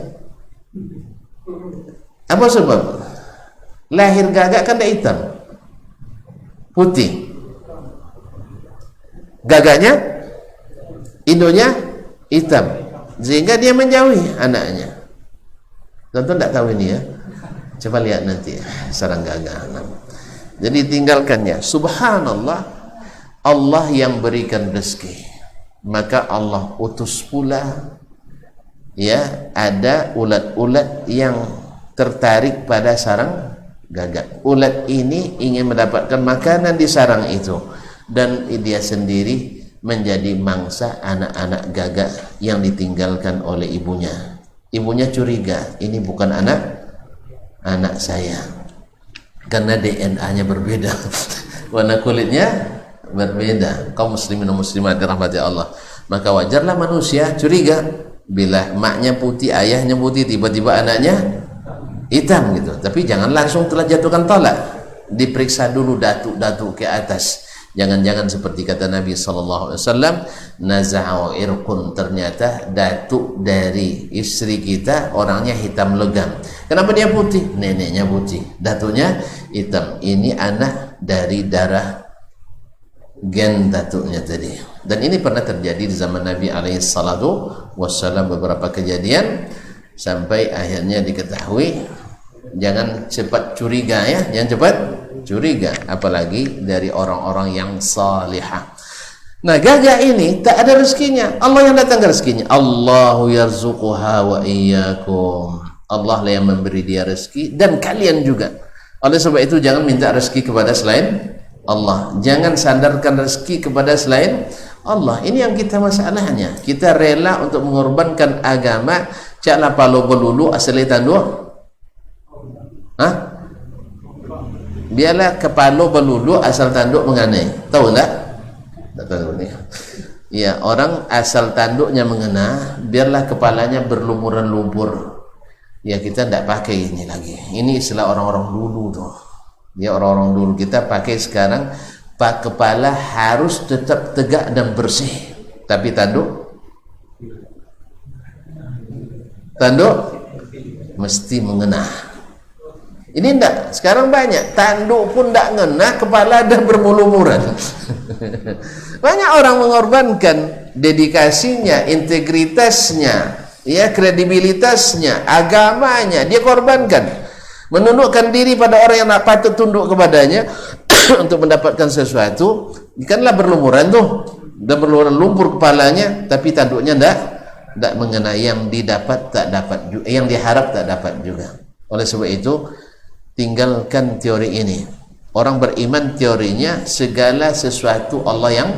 Speaker 4: Apa sebab? Lahir gagak kan tidak hitam, putih. Gagaknya, induknya hitam, sehingga dia menjauhi anaknya. Tentu tidak tahu ini, ya. Coba lihat nanti sarang gagak. Jadi tinggalkannya. Subhanallah, Allah yang berikan rezeki, maka Allah utus pula, ya, ada ulat-ulat yang tertarik pada sarang gagak. Ulat ini ingin mendapatkan makanan di sarang itu, dan dia sendiri menjadi mangsa anak-anak gagak yang ditinggalkan oleh ibunya. Ibunya curiga, ini bukan anak saya, karena DNA-nya berbeda, warna kulitnya berbeda. Kaum muslimin dan muslimat dirahmati Allah, maka wajarlah manusia curiga bila maknya putih, ayahnya putih, tiba-tiba anaknya hitam gitu. Tapi jangan langsung telah jatuhkan talak, diperiksa dulu datuk-datuk ke atas. Jangan-jangan seperti kata Nabi sallallahu alaihi wasallam, naza'u irqun, ternyata datuk dari istri kita orangnya hitam legam. Kenapa dia putih? Neneknya putih, datuknya hitam. Ini anak dari darah gen datuknya tadi. Dan ini pernah terjadi di zaman Nabi alaihi salatu wassalam, beberapa kejadian, sampai akhirnya diketahui. Jangan cepat curiga, ya, jangan cepat curiga, apalagi dari orang-orang yang salihah. Nah, gajah ini tak ada rezekinya, Allah yang datangkan rezekinya. Allahu yarzuquha wa iyyakum. Allah lah yang memberi dia rezeki dan kalian juga. Oleh sebab itu jangan minta rezeki kepada selain Allah. Jangan sandarkan rezeki kepada selain Allah. Ini yang kita masalahnya. Kita rela untuk mengorbankan agama, caklah palo belulu asal tanduk. Hah? Biarlah kepala belulu asal tanduk mengenai. Tahu enggak? Tak tahu ni. Ya, orang asal tanduknya mengena, biarlah kepalanya berlumuran lumpur. Ya, kita tidak pakai ini lagi. Ini istilah orang-orang dulu tuh. Ya, orang-orang dulu. Kita pakai sekarang, pak kepala harus tetap tegak dan bersih. Tapi tanduk mesti mengena. Ini enggak, sekarang banyak tanduk pun enggak ngena, kepala dah bermulumuran. Banyak orang mengorbankan dedikasinya, integritasnya, ya, kredibilitasnya, agamanya dia korbankan, menundukkan diri pada orang yang nak patut tunduk kepadanya untuk mendapatkan sesuatu. Ikanlah berlumuran tuh, dan berlumuran lumpur kepalanya, tapi tanduknya enggak mengenai, yang didapat tak dapat juga, yang diharap tak dapat juga. Oleh sebab itu tinggalkan teori ini. Orang beriman teorinya segala sesuatu Allah yang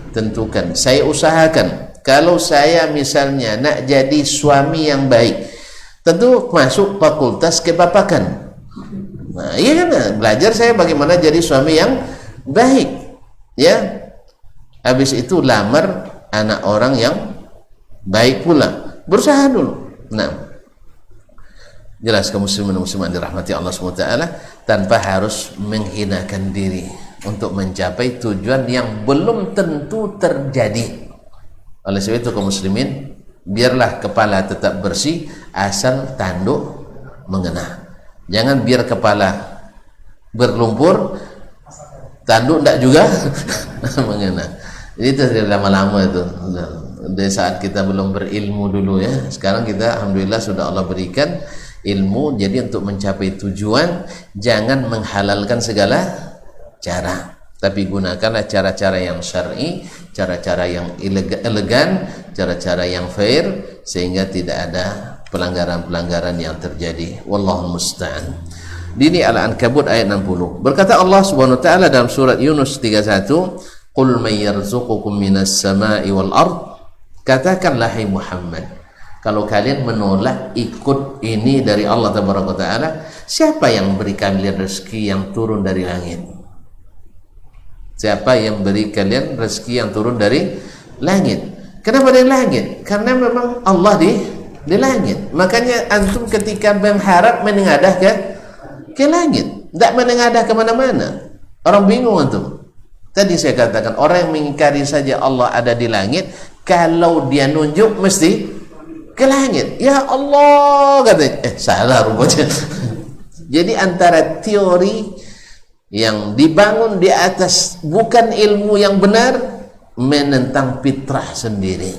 Speaker 4: tentukan. Saya usahakan, kalau saya misalnya nak jadi suami yang baik, tentu masuk fakultas kebapakan. Nah, iya kan, belajar saya bagaimana jadi suami yang baik, ya. Habis itu lamar anak orang yang baik pula, berusaha dulu. Nah, jelas kaum muslimin dan muslimat dirahmati Allah SWT, tanpa harus menghinakan diri untuk mencapai tujuan yang belum tentu terjadi. Oleh sebab itu kaum muslimin, biarlah kepala tetap bersih asal tanduk mengena. Jangan biar kepala berlumpur, tanduk tidak juga mengena. Jadi itu lama-lama itu. Dari saat kita belum berilmu dulu, ya. Sekarang kita alhamdulillah sudah Allah berikan ilmu. Jadi untuk mencapai tujuan jangan menghalalkan segala cara, tapi gunakanlah cara-cara yang syar'i, cara-cara yang elegan, cara-cara yang fair, sehingga tidak ada pelanggaran-pelanggaran yang terjadi. Wallahu musta'an. Dini Al-Ankabut ayat 60. Berkata Allah Subhanahu wa taala dalam surat Yunus 31, "Qul may yarzuqukum minas sama'i wal ard." Katakanlah hai Muhammad, kalau kalian menolak ikut ini dari Allah Tabaraka Ta'ala, siapa yang beri kalian rezeki yang turun dari langit? Siapa yang beri kalian rezeki yang turun dari langit? Kenapa dari langit? Karena memang Allah di langit. Makanya antum ketika mengharap menengadah ke langit, tidak menengadah kemana-mana. Orang bingung antum. Tadi saya katakan, orang yang mengingkari saja Allah ada di langit, kalau dia nunjuk mesti ke langit. Ya Allah, katanya. Salah rupanya. Jadi antara teori yang dibangun di atas bukan ilmu yang benar, menentang fitrah sendiri.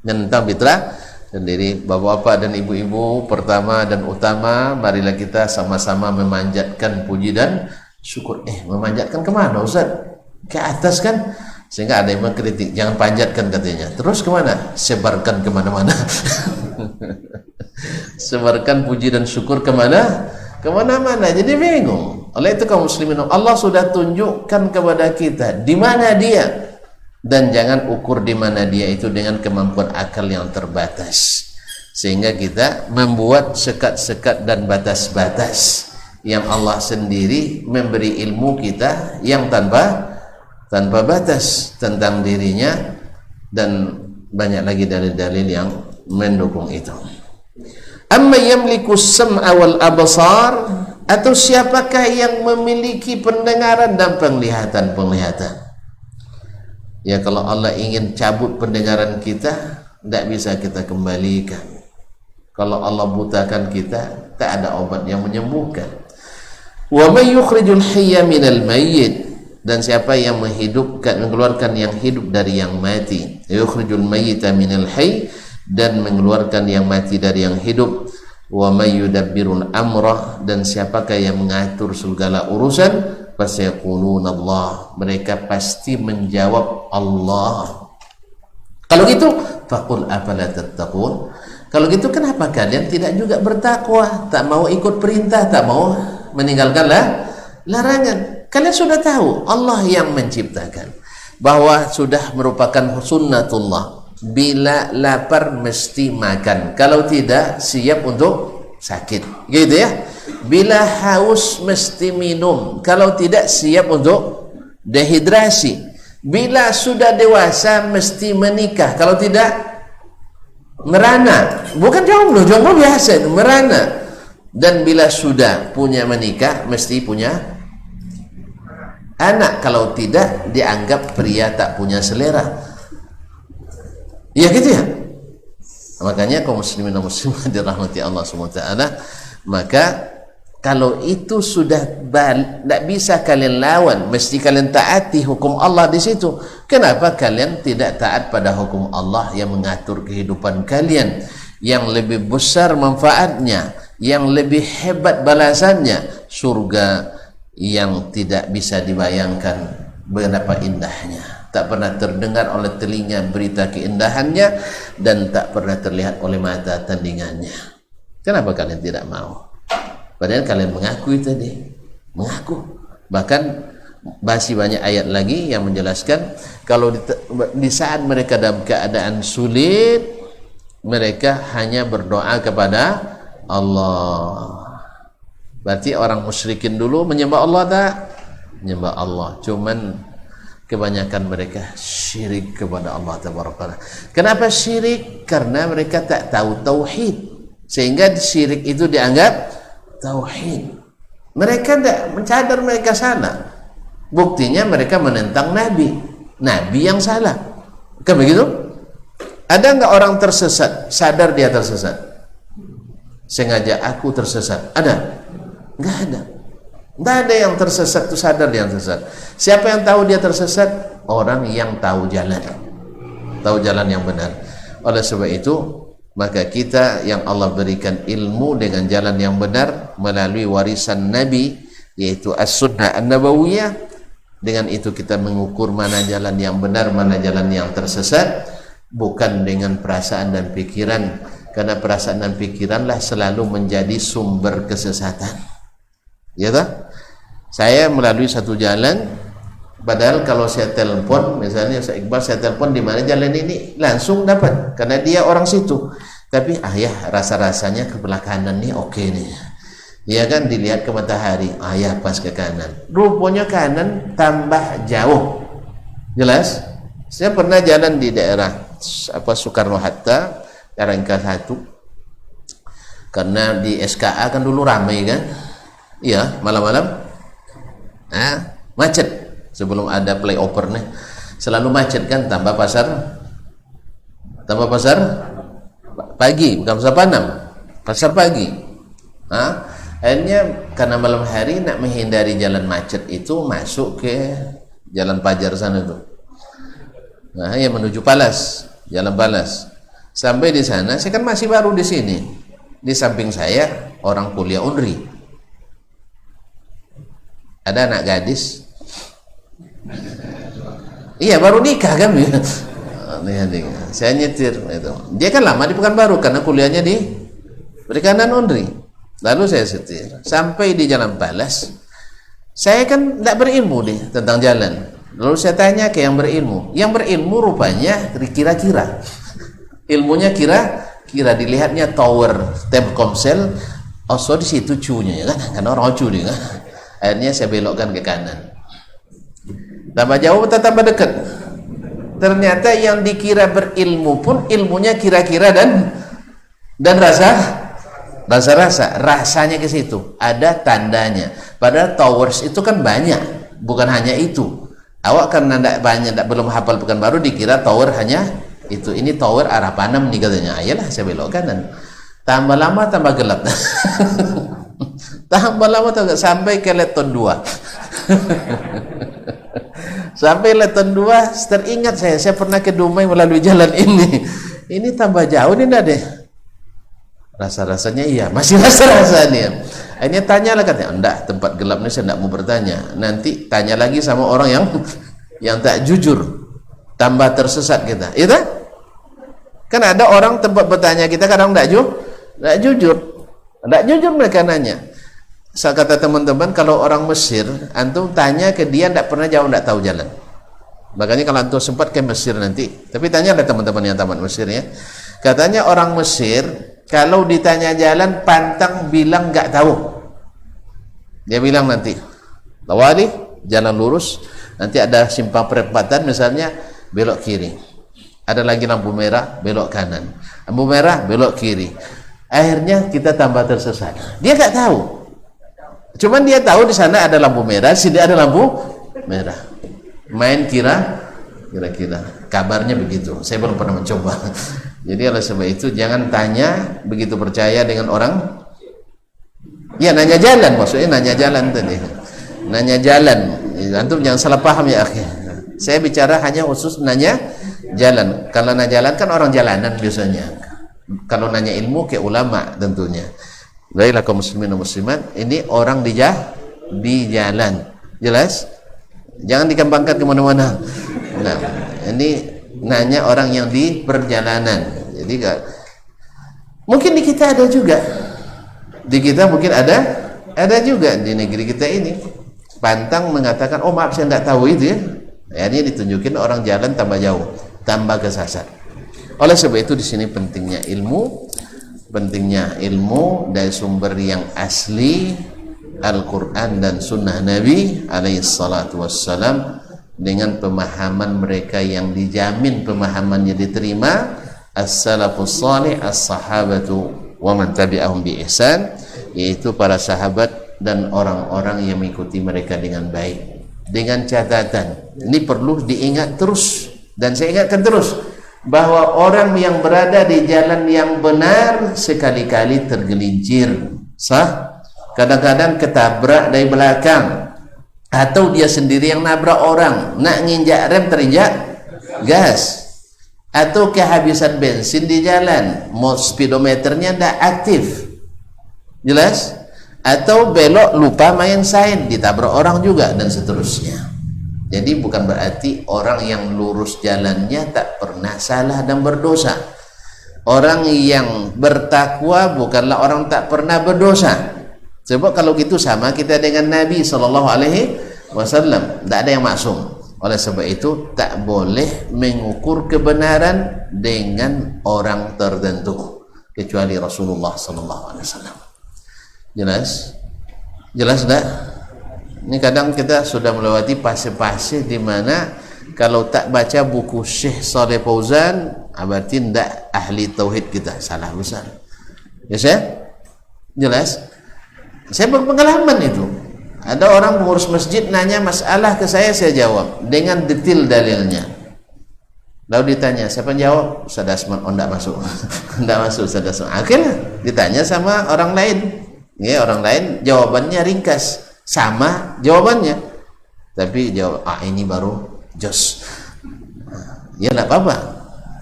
Speaker 4: Menentang fitrah sendiri. Bapak-bapak dan ibu-ibu, pertama dan utama, marilah kita sama-sama memanjatkan puji dan syukur. Memanjatkan kemana Ustaz? Ke atas kan? Sehingga ada yang mengkritik, jangan panjatkan katanya. Terus kemana? Sebarkan kemana-mana. Sebarkan puji dan syukur kemana? Kemana-mana. Jadi bingung. Oleh itu kaum muslimin, Allah sudah tunjukkan kepada kita di mana dia, dan jangan ukur di mana dia itu dengan kemampuan akal yang terbatas, sehingga kita membuat sekat-sekat dan batas-batas yang Allah sendiri memberi ilmu kita yang tanpa batas tentang dirinya, dan banyak lagi dalil-dalil yang mendukung itu. Amma yamliku sam'a wal absar, atau siapakah yang memiliki pendengaran dan penglihatan? Ya, kalau Allah ingin cabut pendengaran kita, tidak bisa kita kembalikan. Kalau Allah butakan kita, tak ada obat yang menyembuhkan. Wa may yukhrijul hayya minal mayyit, dan siapa yang mengeluarkan yang hidup dari yang mati. Yukhrijul mayyita minal hayy, dan mengeluarkan yang mati dari yang hidup. Wa may yudabbirul amrah, dan siapakah yang mengatur segala urusan. fasayaquluna Allah, mereka pasti menjawab Allah. Kalau gitu, faqul afala tattaqun, kalau gitu kenapa kalian tidak juga bertakwa, tak mau ikut perintah, tak mau meninggalkan larangan? Kalian sudah tahu Allah yang menciptakan, bahwa sudah merupakan sunnatullah, bila lapar mesti makan, kalau tidak siap untuk sakit, gitu ya. Bila haus mesti minum, kalau tidak siap untuk dehidrasi. Bila sudah dewasa mesti menikah, kalau tidak merana. Bukan jomblo, jomblo biasa, merana. Dan bila sudah punya menikah mesti punya anak, kalau tidak dianggap pria tak punya selera. Ya gitu ya. Makanya kaum muslimin dan muslimat dirahmati Allah SWT, maka kalau itu sudah tidak bisa kalian lawan, mesti kalian taati hukum Allah di situ. Kenapa kalian tidak taat pada hukum Allah yang mengatur kehidupan kalian, yang lebih besar manfaatnya, yang lebih hebat balasannya, surga yang tidak bisa dibayangkan betapa indahnya, tak pernah terdengar oleh telinga berita keindahannya, dan tak pernah terlihat oleh mata tandingannya. Kenapa kalian tidak mau? Padahal kalian mengakui tadi, mengaku. Bahkan masih banyak ayat lagi yang menjelaskan kalau di saat mereka dalam keadaan sulit, mereka hanya berdoa kepada Allah. Berarti orang musyrikin dulu menyembah Allah tak? Menyembah Allah, cuman kebanyakan mereka syirik kepada Allah Taala. Kenapa syirik? Karena mereka tak tahu tauhid, sehingga syirik itu dianggap tauhid. Mereka tidak mencadar mereka salah. Buktinya mereka menentang Nabi yang salah. Kan begitu? Ada nggak orang tersesat sadar dia tersesat? Sengaja aku tersesat. Ada? Nggak ada. Nggak ada yang tersesat itu sadar dia tersesat. Siapa yang tahu dia tersesat? Orang yang tahu jalan yang benar. Oleh sebab itu, maka kita yang Allah berikan ilmu dengan jalan yang benar melalui warisan Nabi, yaitu as-sunnah an-nabawiyah, dengan itu kita mengukur mana jalan yang benar, mana jalan yang tersesat, bukan dengan perasaan dan pikiran, karena perasaan dan pikiranlah selalu menjadi sumber kesesatan. Ya tak? Saya melalui satu jalan, padahal kalau saya telepon, misalnya saya Iqbal, saya telepon di mana jalan ini, langsung dapat, karena dia orang situ. Tapi ya rasa-rasanya ke belah kanan nih oke nih. Ya kan, dilihat ke matahari, ya pas ke kanan. Rupanya kanan tambah jauh. Jelas? Saya pernah jalan di daerah Soekarno Hatta, Rangka 1. Karena di SKA kan dulu ramai kan? Iya, malam-malam. Macet. Sebelum ada flyover nih, selalu macet kan, tambah pasar pagi, bukan pasar Panam, pasar pagi. Akhirnya karena malam hari nak menghindari jalan macet itu, masuk ke jalan Pajar sana tuh. Yang menuju Palas, jalan Palas. Sampai di sana, saya kan masih baru di sini. Di samping saya orang kuliah Unri. Ada anak gadis. Iya, baru nikah kan ya. Saya nyetir itu. Dia kan lama di Pekanbaru karena kuliahnya di Perikanan Unri. Lalu saya setir sampai di Jalan Palas. Saya kan tidak berilmu deh tentang jalan. Lalu saya tanya ke yang berilmu. Yang berilmu rupanya kira-kira. Ilmunya kira-kira, dilihatnya tower Telkomsel. So di situ cunya ya kan, karena orang cu dia kan. Akhirnya saya belokkan ke kanan. Tambah jauh atau tambah dekat? Ternyata yang dikira berilmu pun ilmunya kira-kira dan rasanya ke situ. Ada tandanya. Padahal towers itu kan banyak, bukan hanya itu. Awak karena belum hafal Pekanbaru dikira tower hanya itu. Ini tower arah Panam nih katanya. Ayolah saya belok kanan. Tambah lama tambah gelap. Tambah lama sampai ke Leton 2. Sampai Leton 2 teringat saya pernah ke Dumai melalui jalan ini. Ini tambah jauh nih deh. Rasa-rasanya iya, masih rasa-rasanya. Akhirnya tanyalah, katanya, enggak, tempat gelap ini saya enggak mau bertanya. Nanti tanya lagi sama orang yang tak jujur, tambah tersesat kita. Iya tak? Kan ada orang tempat bertanya kita kadang enggak jujur. Enggak jujur mereka nanya. Saya kata teman-teman, kalau orang Mesir, antum tanya ke dia enggak pernah jawab, enggak tahu jalan. Makanya kalau antum sempat ke Mesir nanti, tapi tanya ada teman-teman yang tamat Mesir ya. Katanya orang Mesir kalau ditanya jalan pantang bilang enggak tahu. Dia bilang nanti, lawali jalan lurus, nanti ada simpang perempatan misalnya, belok kiri. Ada lagi lampu merah, belok kanan. Lampu merah, belok kiri. Akhirnya kita tambah tersesat. Dia enggak tahu. Cuman dia tahu di sana ada lampu merah, sini ada lampu merah. Main kira-kira. Kabarnya begitu. Saya belum pernah mencoba. Jadi oleh sebab itu jangan tanya begitu percaya dengan orang. Ya, nanya jalan, maksudnya nanya jalan tadi. Nanya jalan. Antum jangan salah paham ya, akhi. Saya bicara hanya khusus nanya jalan. Kalau nanya jalan kan orang jalanan biasanya. Kalau nanya ilmu ke ulama tentunya. Baiklah kaum muslimin dan muslimat, ini orang di jalan. Jelas? Jangan dikembangkan kemana-mana. Nah, ini nanya orang yang di perjalanan. Jadi mungkin di kita ada juga. Di kita mungkin ada juga di negeri kita ini. Pantang mengatakan, oh maaf saya tidak tahu itu ya. Ini ditunjukin orang jalan tambah jauh, tambah kesasar. Oleh sebab itu di sini pentingnya ilmu dari sumber yang asli, Al-Quran dan Sunnah Nabi alaihi salatu wassalam, dengan pemahaman mereka yang dijamin pemahamannya diterima, as-salafus salih, as-sahabatu wa man tabi'ahum bi ihsan, yaitu para sahabat dan orang-orang yang mengikuti mereka dengan baik. Dengan catatan, ini perlu diingat terus, dan saya ingatkan terus, bahwa orang yang berada di jalan yang benar sekali-kali tergelincir, kadang-kadang ketabrak dari belakang, atau dia sendiri yang nabrak orang, nak nginjak rem terinjak gas, atau kehabisan bensin di jalan, speedometernya tidak aktif, jelas, atau belok lupa main sign, ditabrak orang juga, dan seterusnya. Jadi bukan berarti orang yang lurus jalannya tak pernah salah dan berdosa. Orang yang bertakwa bukanlah orang tak pernah berdosa. Sebab kalau gitu sama kita dengan Nabi SAW, tidak ada yang maksum. Oleh sebab itu tak boleh mengukur kebenaran dengan orang tertentu kecuali Rasulullah SAW. Jelas? Jelas tak? Ini kadang kita sudah melewati fase-fase di mana kalau tak baca buku Syekh Saleh Fauzan, berarti tidak ahli tauhid kita, salah besar. Ya saya? Jelas? Saya berpengalaman itu. Ada orang pengurus masjid nanya masalah ke saya jawab dengan detail dalilnya. Lalu ditanya, siapa yang jawab? Ustaz Asman. Oh, tidak masuk. Tidak masuk Ustaz Asman. Akhirnya ditanya sama orang lain. Ya, orang lain jawabannya ringkas. Sama jawabannya, tapi jawab, ini baru jos. Ya tidak apa-apa,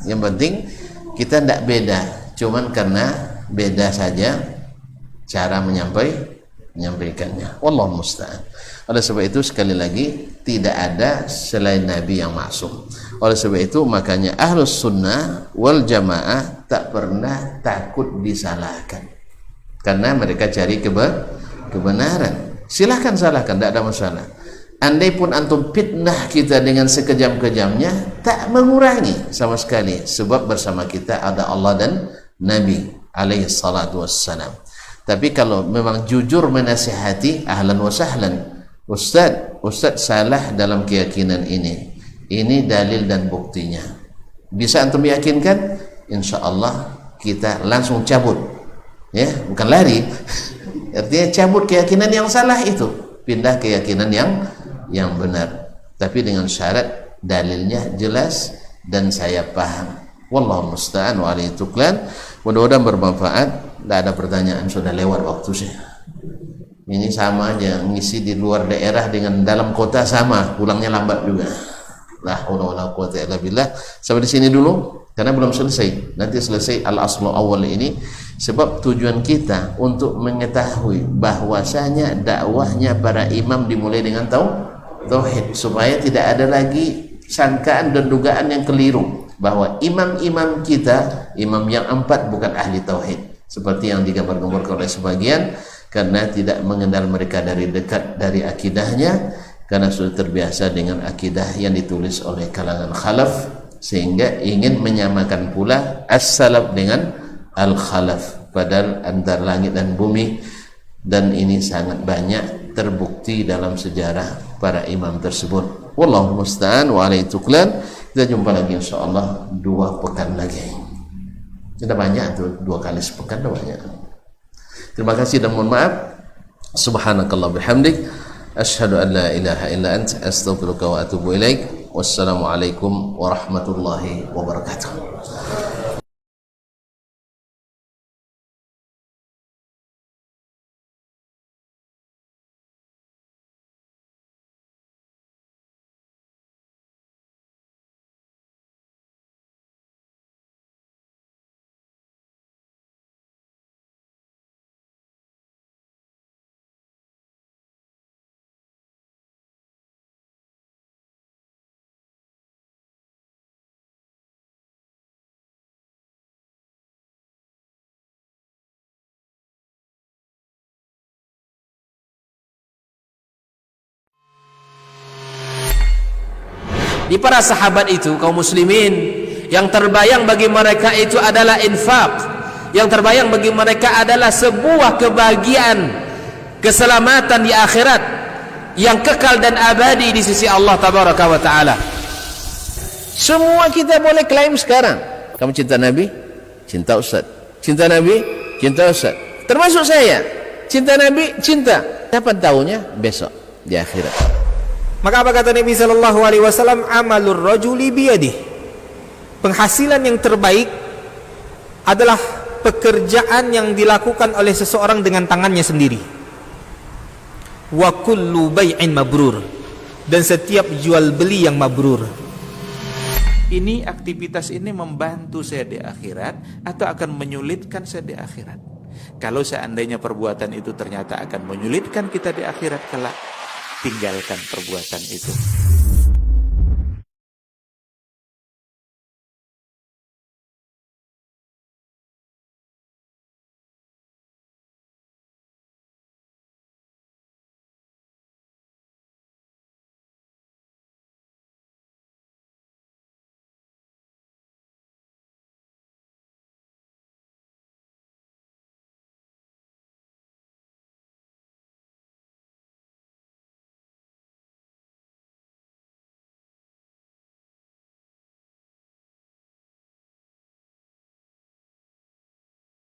Speaker 4: yang penting kita tidak beda, cuman karena beda saja cara menyampaikannya. Wallahu musta'an. Oleh sebab itu sekali lagi tidak ada selain Nabi yang maksum. Oleh sebab itu makanya Ahlus Sunnah wal Jamaah tak pernah takut disalahkan, karena mereka cari kebenaran. Silahkan salahkan, tidak ada masalah. Andai pun antum fitnah kita dengan sekejam-kejamnya, tak mengurangi sama sekali, sebab bersama kita ada Allah dan Nabi alaihi salatu wassalam. Tapi kalau memang jujur menasihati, ahlan wa sahlan, Ustaz salah dalam keyakinan ini dalil dan buktinya, bisa antum yakinkan, insya Allah kita langsung cabut, ya, bukan lari. Artinya cabut keyakinan yang salah itu, pindah keyakinan yang benar, tapi dengan syarat dalilnya jelas dan saya paham. Wallahu musta'an wa alaihi tuklan. Mudah-mudahan bermanfaat. Tidak ada pertanyaan, sudah lewat waktu saya. Ini sama aja, ngisi di luar daerah dengan dalam kota sama, pulangnya lambat juga. La haula wala quwwata illa billah. Sampai di sini dulu. karena belum selesai. Nanti selesai al-aslu awal ini, sebab tujuan kita untuk mengetahui bahwasanya dakwahnya para imam dimulai dengan tauhid, supaya tidak ada lagi sangkaan dan dugaan yang keliru bahwa imam-imam kita, imam yang 4 bukan ahli tauhid, seperti yang digambar-gambarkan oleh sebagian, karena tidak mengenal mereka dari dekat dari akidahnya, karena sudah terbiasa dengan akidah yang ditulis oleh kalangan khalaf, sehingga ingin menyamakan pula as-salaf dengan al-khalaf, padahal antara langit dan bumi. Dan ini sangat banyak terbukti dalam sejarah para imam tersebut. Wallahu musta'an wa alaihi tuklan. Kita jumpa lagi insyaallah 2 pekan lagi. Tidak banyak tuh, 2 kali sepekan dah banyak. Terima kasih dan mohon maaf. Subhanakallah bihamdik, asyhadu an la ilaha illa anta, astaghfiruka wa atubu ilaik. Wassalamualaikum warahmatullahi wabarakatuh.
Speaker 1: Di para sahabat itu, kaum muslimin, yang terbayang bagi mereka itu adalah infak, yang terbayang bagi mereka adalah sebuah kebahagiaan, keselamatan di akhirat yang kekal dan abadi di sisi Allah tabaraka wa taala.
Speaker 4: Semua kita boleh klaim sekarang, kamu cinta Nabi, cinta Ustaz. Cinta Nabi, cinta Ustaz. Termasuk saya, cinta Nabi, cinta. Kapan tahunya? Besok di akhirat.
Speaker 2: Maka apa kata Nabi sallallahu alaihi wasallam? Amalur rajuli biyadih. Penghasilan yang terbaik adalah pekerjaan yang dilakukan oleh seseorang dengan tangannya sendiri. Wa kullu bai'in mabrur. Dan setiap jual beli yang mabrur.
Speaker 3: Ini aktivitas ini membantu saya di akhirat atau akan menyulitkan saya di akhirat. Kalau seandainya perbuatan itu ternyata akan menyulitkan kita di akhirat kelak, tinggalkan perbuatan itu.